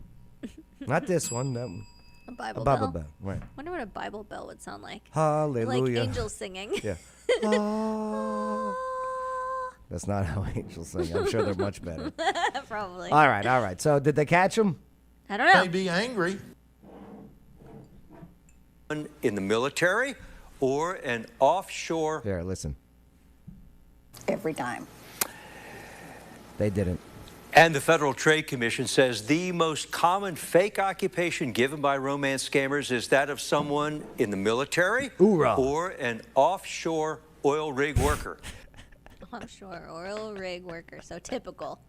Not this one. That one. A Bible, A Bible bell. bell, right. Wonder what a Bible bell would sound like. Hallelujah. Like angels singing. Yeah. That's not how angels sing. I'm sure they're much better. Probably. All right. So did they catch him? I don't know. may be angry. in the military or an offshore. Here, listen. Every time. They didn't. And the Federal Trade Commission says the most common fake occupation given by romance scammers is that of someone in the military or an offshore oil rig worker. Offshore oil rig worker. So typical.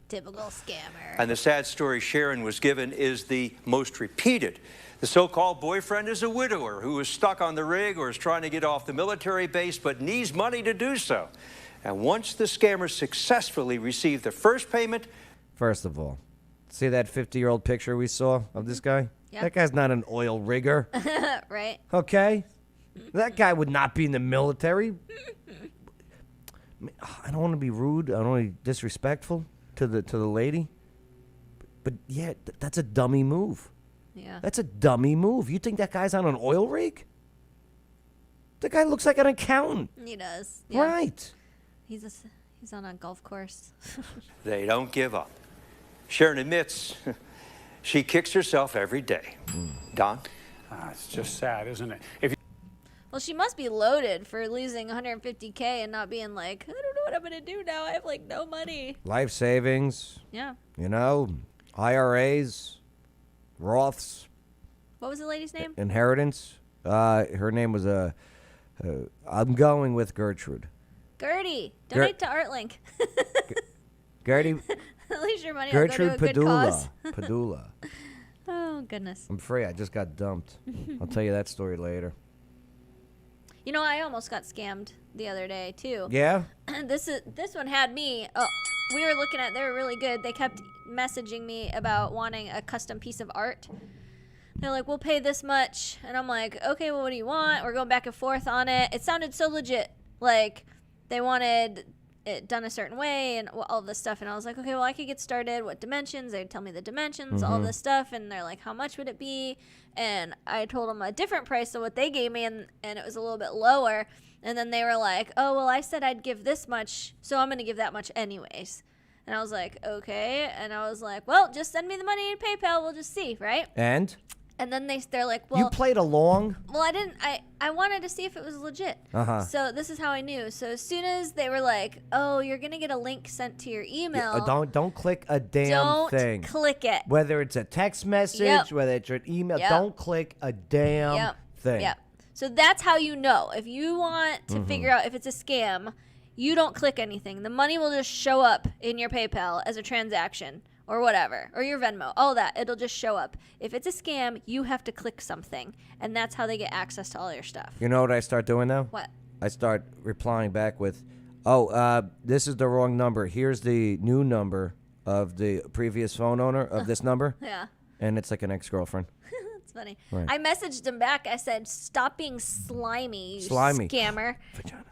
Typical scammer. And the sad story Sharon was given is the most repeated. The so-called boyfriend is a widower who is stuck on the rig or is trying to get off the military base but needs money to do so. And once the scammers successfully receive the first payment... First of all, see that 50-year-old picture we saw of this guy? Yeah. That guy's not an oil rigger. Right? Okay? That guy would not be in the military. I don't want to be rude. I don't want to be disrespectful to the lady. But yeah, that's a dummy move. Yeah. That's a dummy move. You think that guy's on an oil rig? The guy looks like an accountant. He does. Yeah. Right. He's on a golf course. They don't give up. Sharon admits she kicks herself every day. Don? It's just sad, isn't it? Well, she must be loaded for losing $150K and not being like, I don't know what I'm going to do now. I have like no money. Life savings. Yeah. You know, IRAs, Roths. What was the lady's name? Inheritance. Her name was I'm going with Gertrude. Gertie. Donate to ArtLink. Gertie. At least your money Gertrude will go to a good cause. Padula. Oh, goodness. I'm free. I just got dumped. I'll tell you that story later. You know, I almost got scammed the other day, too. Yeah? This one had me. Oh, we were looking at, they were really good. They kept messaging me about wanting a custom piece of art. They're like, we'll pay this much. And I'm like, okay, well, what do you want? We're going back and forth on it. It sounded so legit. Like, they wanted it done a certain way and all this stuff. And I was like, okay, well, I could get started. What dimensions? They'd tell me the dimensions, all this stuff. And they're like, how much would it be? And I told them a different price than what they gave me, and it was a little bit lower. And then they were like, oh, well, I said I'd give this much, so I'm going to give that much anyways. And I was like, okay. And I was like, well, just send me the money in PayPal. We'll just see, right? And? And then they're like, well... You played along? Well, I didn't. I wanted to see if it was legit. Uh-huh. So this is how I knew. So as soon as they were like, oh, you're going to get a link sent to your email. Yeah, don't click a damn thing. Don't click it. Whether it's a text message, whether it's an email, don't click a damn thing. Yep. So that's how you know. If you want to figure out if it's a scam, you don't click anything. The money will just show up in your PayPal as a transaction. Or whatever, or your Venmo, all that. It'll just show up. If it's a scam, you have to click something, and that's how they get access to all your stuff. You know what I start doing now? What? I start replying back with, this is the wrong number. Here's the new number of the previous phone owner of this number. Yeah. And it's like an ex-girlfriend. That's funny. Right. I messaged him back. I said, stop being slimy, you Slimy. scammer.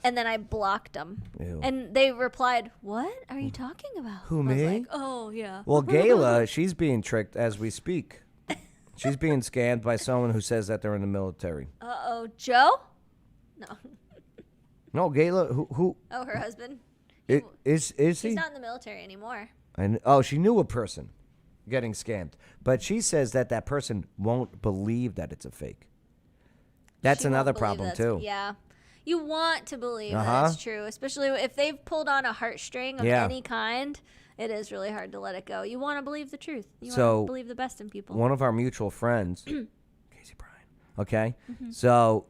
And then I blocked them. Ew. And they replied, what are you talking about? Who, I was me? like, oh, yeah. Well, Gayla, she's being tricked as we speak. She's being scammed by someone who says that they're in the military. Uh-oh. Joe? No. No, Gayla, who? Oh, her husband? Is he? He's not in the military anymore. And she knew a person getting scammed, but she says that person won't believe that it's a fake. That's She another won't believe problem that's- too. Yeah. You want to believe Uh-huh. that's true, especially if they've pulled on a heartstring of any kind. It is really hard to let it go. You want to believe the truth. You want to believe the best in people. One of our mutual friends, Casey Bryan. Okay, so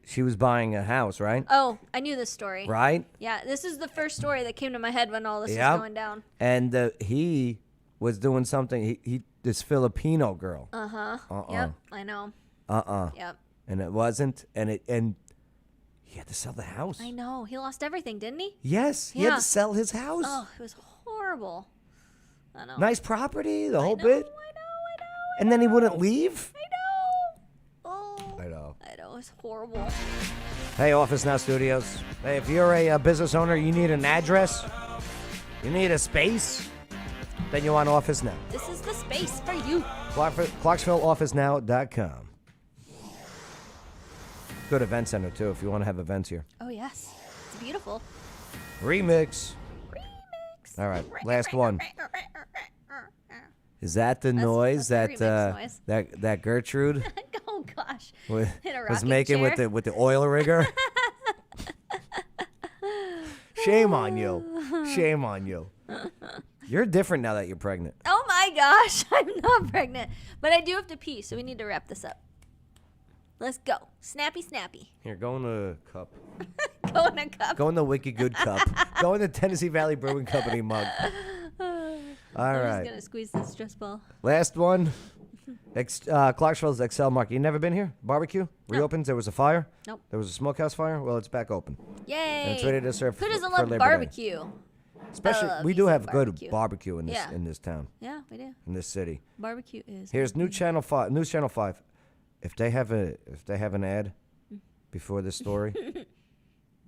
she was buying a house, right? Oh, I knew this story. Right? Yeah, this is the first story that came to my head when all this Yep. was going down. And he was doing something. He this Filipino girl. Uh-huh. Uh-uh. Yep, I know. Yep. And it wasn't, and he had to sell the house. I know. He lost everything, didn't he? Yes, he had Yeah. to sell his house. Oh, it was horrible. I know. Nice property, the whole bit. I know. And then he wouldn't leave. I know. I know. It's horrible. Hey, Office Now Studios. Hey, if you're a business owner, you need an address, you need a space, then you want Office Now. This is the space for you. ClarksvilleOfficeNow.com. Good event center, too, if you want to have events here. Oh, yes. It's beautiful. Remix. All right, last one. Is that the noise that's the remix noise. that Gertrude Oh, gosh. was In a was rocking making chair? with the oil rigger? Shame on you. Shame on you. You're different now that you're pregnant. Oh, my gosh. I'm not pregnant. But I do have to pee, so we need to wrap this up. Let's go. Snappy, snappy. Here, go in the cup. Go in a cup. Go in the Wiki Good cup. Go in the Tennessee Valley Brewing Company mug. All I'm right. just gonna squeeze this stress ball. Last one. Clarksville's Excel Market. You never been here? Barbecue? Reopens. There was a fire? Nope. There was a smokehouse fire? Well, it's back open. Yay! And it's ready to serve Who doesn't for love Labor Day. barbecue? Especially, I love we do me have some good barbecue in this Yeah. in this town. Yeah, we do. In this city. Barbecue is. Here's News Channel 5. News Channel 5. If they have an ad before this story,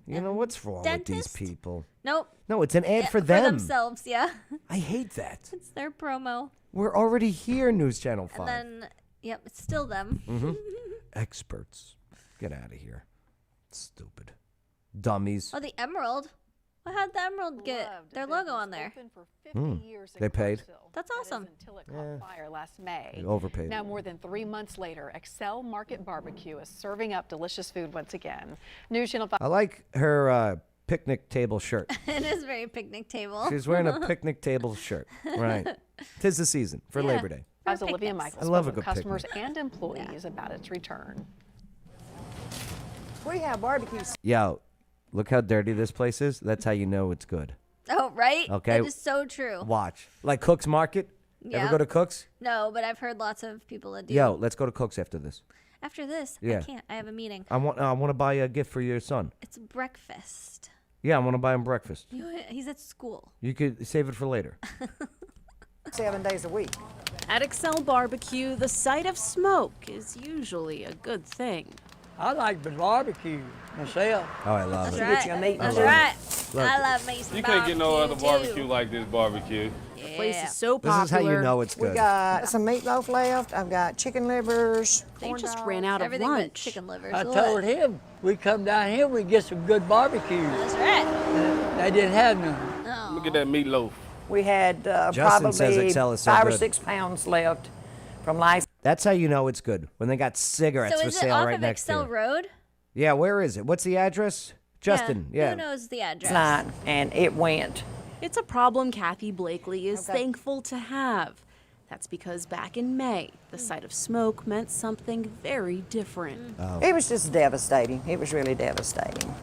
you know what's wrong with these Dentist? people? Nope. No, it's an ad Yeah, for them. themselves, yeah. I hate that. It's their promo. We're already here, News Channel 5. And then, yep, it's still them. Mm-hmm. Experts. Get out of here. Stupid. Dummies. Oh, the Emerald. Well, how'd the Emerald get their logo on there? They paid. That's awesome. Until it caught fire last May. They overpaid. Now, more than 3 months later, Excel Market Barbecue is serving up delicious food once again. News Channel 5. I like her picnic table shirt. It is very picnic table. She's wearing a picnic table shirt. Right. 'Tis the season for Labor Day. As Olivia Michaels I love spoke a with good customers picnic. and employees about its return. We have barbecue. Yo, look how dirty this place is. That's how you know it's good. Oh, right? Okay. That is so true. Watch. Like Cook's Market. Yeah. Ever go to Cook's? No, but I've heard lots of people that do. Yo, let's go to Cook's after this. After this, Yeah. I can't. I have a meeting. I want to buy a gift for your son. It's breakfast. Yeah, I want to buy him breakfast. He's at school. You could save it for later. 7 days a week. At Excel Barbecue, the sight of smoke is usually a good thing. I like the barbecue myself. Oh, I love it. Get your meat. That's I love right. Love I it. love me some You can't get no other barbecue, barbecue like this barbecue. The place is so This popular. is how you know it's We good. got some meatloaf left. I've got chicken livers. They corn just dogs. ran out of Everything but lunch. chicken livers. I What? told him we come down here, we get some good barbecue. That's right. They didn't have none. Oh. Look at that meatloaf. We had Justin says probably Excel is so 5 or good. 6 pounds left from last. That's how you know it's good. When they got cigarettes So for is it sale off right of next Excel to it. Road? Yeah, where is it? What's the address? Justin, yeah. Who knows the address? night, and it went. It's a problem Kathy Blakely is thankful to have. That's because back in May, the sight of smoke meant something very different. Oh. It was just devastating. It was really devastating.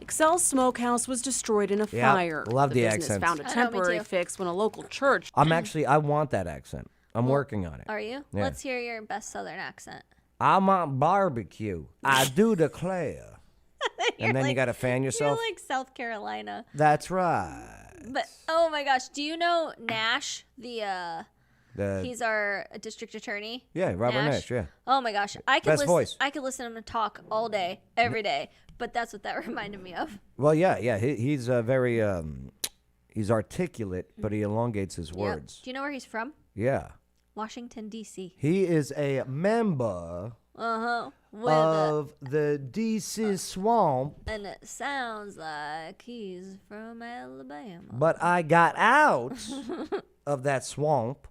Excel's smokehouse was destroyed in a Yeah, fire. love the business accents. found a I know, me temporary too. fix when a local church. I want that accent. I'm working on it. Are you? Yeah. Let's hear your best Southern accent. I want barbecue. I do declare. And then you got to fan yourself. You're like South Carolina. That's right. But oh my gosh, do you know Nash? The He's our district attorney. Yeah, Robert Nash, yeah. Oh my gosh, I could Best listen. voice. I could listen to him talk all day, every day. But that's what that reminded me of. Well, yeah. He's very he's articulate, but he elongates his Yep. words. Do you know where he's from? Yeah. Washington D.C. He is a member of the D.C. Swamp, And it sounds like he's from Alabama. but I got out of that swamp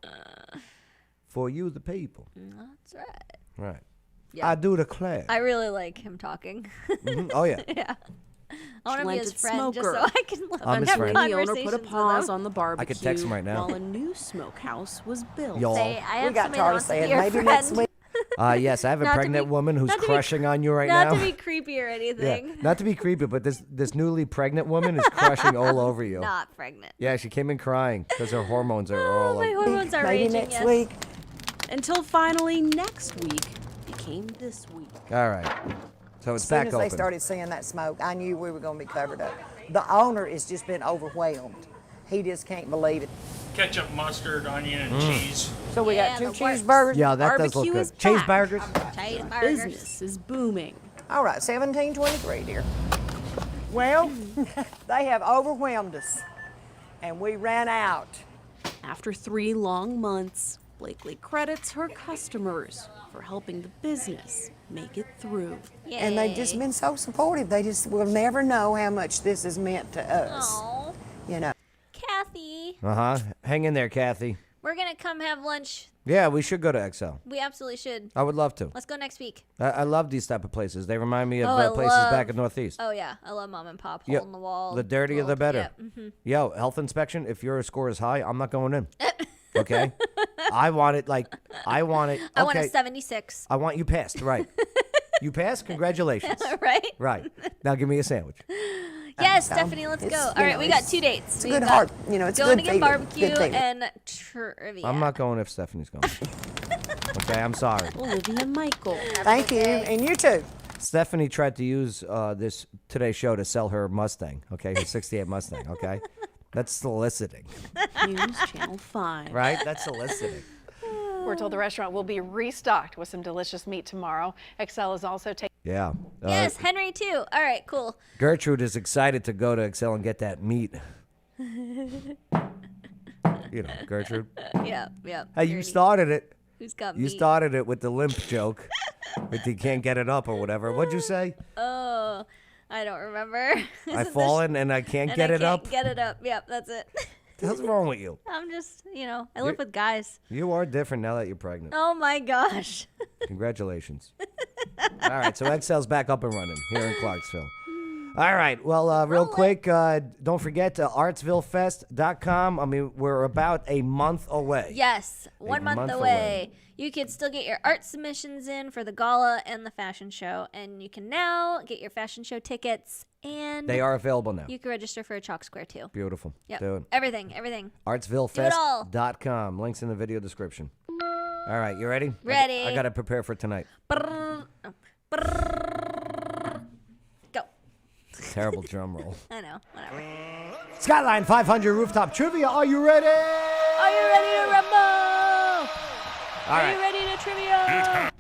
for you, the people. That's right. Right. Yeah. I do declare. I really like him talking. Mhm. Oh, yeah. Yeah. I want to be Talented his friend just so smoker. I can I'm his have friend. The owner put a conversations with pause him. on the barbecue I could text him right now. while a new smokehouse was built. Y'all. Say, I have We got somebody that wants to be Tarzan. your Maybe friend. next week. Yes, I have a Not to pregnant be- woman who's not to be crushing on you right Not now. to be creepy or anything. Yeah, not to be creepy, but this newly pregnant woman is crushing all over you. Not pregnant. Yeah, she came in crying because her hormones are all My over. hormones are Maybe raging. next Yes. week. Until finally next week became this week. All right. So it's As soon back as open. they started seeing that smoke, I knew we were going to be covered up. The owner has just been overwhelmed. He just can't believe it. Ketchup, mustard, onion, and Mm. cheese. So we Yeah, got 2 the works. cheeseburgers. Yeah, that does Barbecue look is good. back. Cheeseburgers? Cheeseburgers. Business is booming. All right, 1723, dear. Well, they have overwhelmed us, and we ran out. After 3 long months, Blakely credits her customers for helping the business make it through. And they've just Yay. been so supportive. They just will never know how much this has meant to us. Aw. You know. Kathy, Uh-huh. Hang in there, Kathy. we're going to come have lunch. Yeah, we should go to Excel. We absolutely should. I would love to. Let's go next week. I love these type of places. They remind me of I places back in Northeast. Oh, yeah. I love mom and pop, hole Yeah, in the wall. the dirtier the world. better. Yeah, mhm. Yo, health inspection, if your score is high, I'm not going in. Okay? I want it like, I want it. I want a okay, 76. I want you passed, right. You passed? Congratulations. Right? Right. Now give me a sandwich. Yes, Stephanie, let's go. All right, we got 2 dates. It's a good heart. You know, it's going good to get feeling. barbecue Good feeling. and trivia. I'm not going if Stephanie's going. Okay, I'm sorry. Olivia Michael. Thank you, and you too. Stephanie tried to use this Today Show to sell her Mustang, okay? Her 68 Mustang, okay? That's soliciting. News Channel 5. Right? That's soliciting. We're told the restaurant will be restocked with some delicious meat tomorrow. Excel is also taking. Yeah. Yes, Henry too. All right, cool. Gertrude is excited to go to Excel and get that meat. You know, Gertrude. Yeah. Hey, you started it. Who's got You meat? started it with the limp joke. If you can't get it up or whatever. What'd you say? Oh, I don't remember. I've fallen and I can't get it up. Get it up. Yep, that's it. What's wrong with you? I'm just, I live with guys. You are different now that you're pregnant. Oh my gosh. Congratulations. All right, so Excel's back up and running here in Clarksville. All right, well, real quick, don't forget artsvillefest.com. I mean, we're about a month away. Yes, 1 month month away. You can still get your art submissions in for the gala and the fashion show, and you can now get your fashion show tickets. And They are available now. you can register for a chalk square too. Beautiful. Yep. Do it. Everything. artsvillefest.com. Links in the video description. All right, you ready? Ready. I got to prepare for tonight. Go. Terrible drum roll. I know. Whatever. Skyline 500 Rooftop Trivia. Are you ready? Are you ready to rumble? All Are right. you ready to trivia?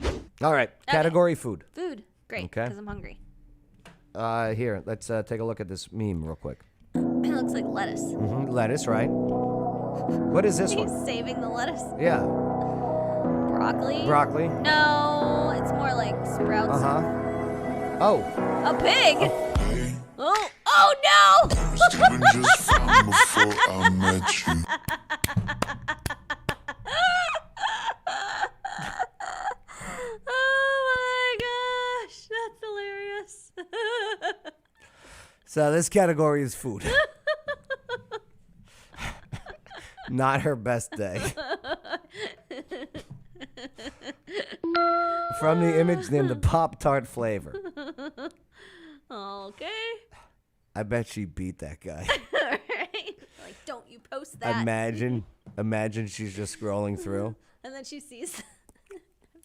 All right. Category food. Food. Great. Okay. Because I'm hungry. Here, let's take a look at this meme real quick. It looks like lettuce. Lettuce, right? What is this He's one? saving the lettuce. Yeah. Broccoli. Broccoli. No, it's more like sprouts. Oh. A pig. Oh no! Oh my gosh, that's hilarious. So this category is food. Not her best day. From the image named the Pop-Tart flavor. Okay. I bet she beat that guy. Right? Like, don't you post that. Imagine she's just scrolling through. And then she sees.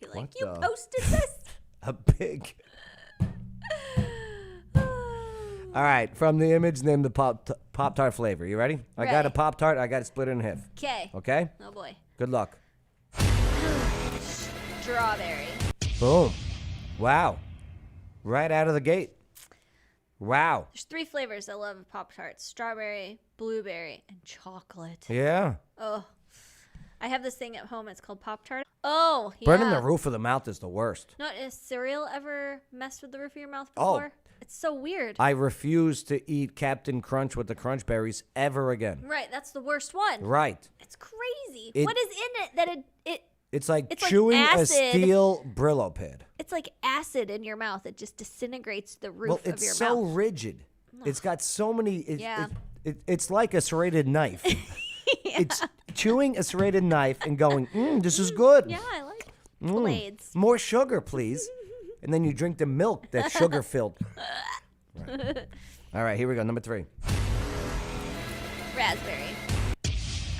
Be like, What you the- posted this? A pig. All right, from the image named the Pop-Tart flavor. You ready? I got a Ready. Pop-Tart. I got to split it in half. Okay. Okay? Oh boy. Good luck. Strawberry. Boom. Wow. Right out of the gate. Wow. There's 3 flavors I love of Pop-Tarts. Strawberry, blueberry, and chocolate. Yeah. Oh. I have this thing at home. It's called Pop-Tart. Oh, yeah. Burning the roof of the mouth is the worst. No, has cereal ever messed with the roof of your mouth Oh. before? It's so weird. I refuse to eat Captain Crunch with the Crunch Berries ever again. Right, that's the worst one. Right. It's crazy. It- What is in it that it It's like It's like chewing a acid. steel Brillo pad. it's like acid in your mouth. It just disintegrates the roof Well, of it's your so mouth. rigid. It's got so many. Yeah. It's like a serrated knife. It's chewing a serrated knife and going, this is good. Yeah, I like blades. More sugar, please. And then you drink the milk that's sugar filled. Right. All right, here we go. Number 3. Raspberry.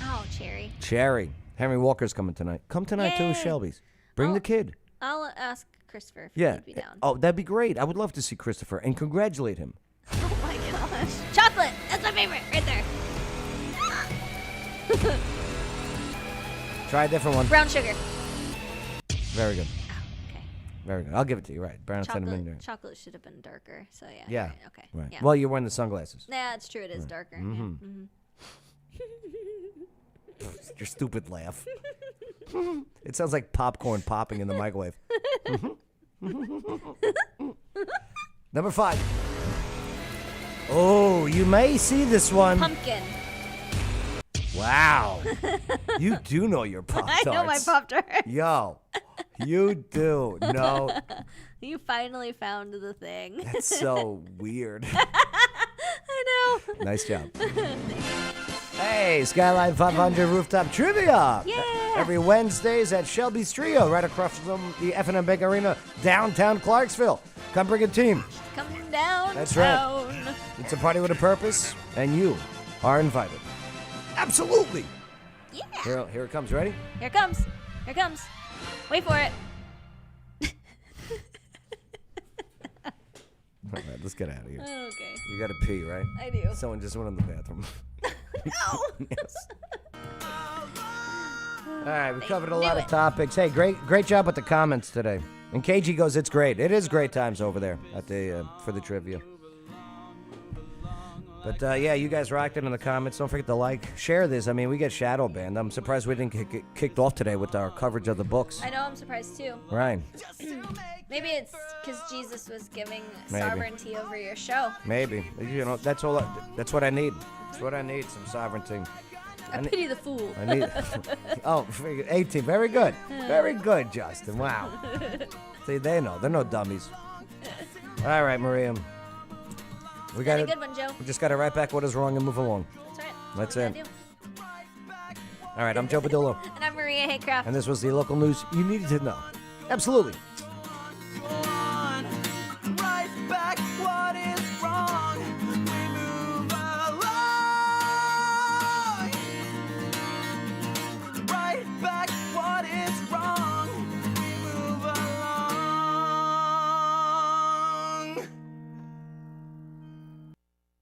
Oh, cherry. Cherry. Henry Walker's coming tonight. Come tonight too, Yay. Shelby's. Bring the kid. I'll ask Christopher if Yeah. he'd be down. Oh, that'd be great. I would love to see Christopher and congratulate him. Oh my gosh. Chocolate. That's my favorite right there. Try a different one. Brown sugar. Very good. Okay. Very good. I'll give it to you. Right. Brown cinnamon. Chocolate should have been darker. So yeah. Yeah. Right, okay. Right. Yeah. Well, you're wearing the sunglasses. Yeah, it's true. It is darker. Yeah. Mhm. Mhm. Your stupid laugh. It sounds like popcorn popping in the microwave. Number 5. Oh, you may see this one. Pumpkin. Wow. You do know your Pop-Tarts. I know my Pop-Tart. Yo, you do. No, You finally found the thing. that's so weird. I know. Nice job. Hey, Skyline 500 Rooftop Trivia. Yeah. Every Wednesdays at Shelby's Trio, right across from the F&M Bank Arena, downtown Clarksville. Come bring a team. Come down. That's right. It's a party with a purpose, and you are invited. Absolutely. Yeah. Here it comes. Ready? Here it comes. Here it comes. Wait for it. All right, let's get out of here. Okay. You got to pee, right? I do. Someone just went in the bathroom. No. Yes. All right, we covered a knew lot it. of topics. Hey, great job with the comments today. And KG goes, it's great. It is great times over there at the for the trivia. But yeah, you guys rocked it in the comments. Don't forget to like, share this. I mean, we get shadow banned. I'm surprised we didn't get kicked off today with our coverage of the books. I know, I'm surprised too. Right. Maybe it's because Jesus was giving Maybe. sovereignty over your show. Maybe. You know, that's all. That's what I need. That's what I need. Some sovereignty. I pity the fool. I need. Oh, 18. Very good. Very good, Justin. Wow. See, they know. They're no dummies. All right, Maria. We got a good one, Joe. We just got to write back what is wrong and move along. That's right. That's what it. we gotta All right, I'm Joe Padullo. do. And I'm Maria Haycraft. And this was the local news you needed to know. Absolutely.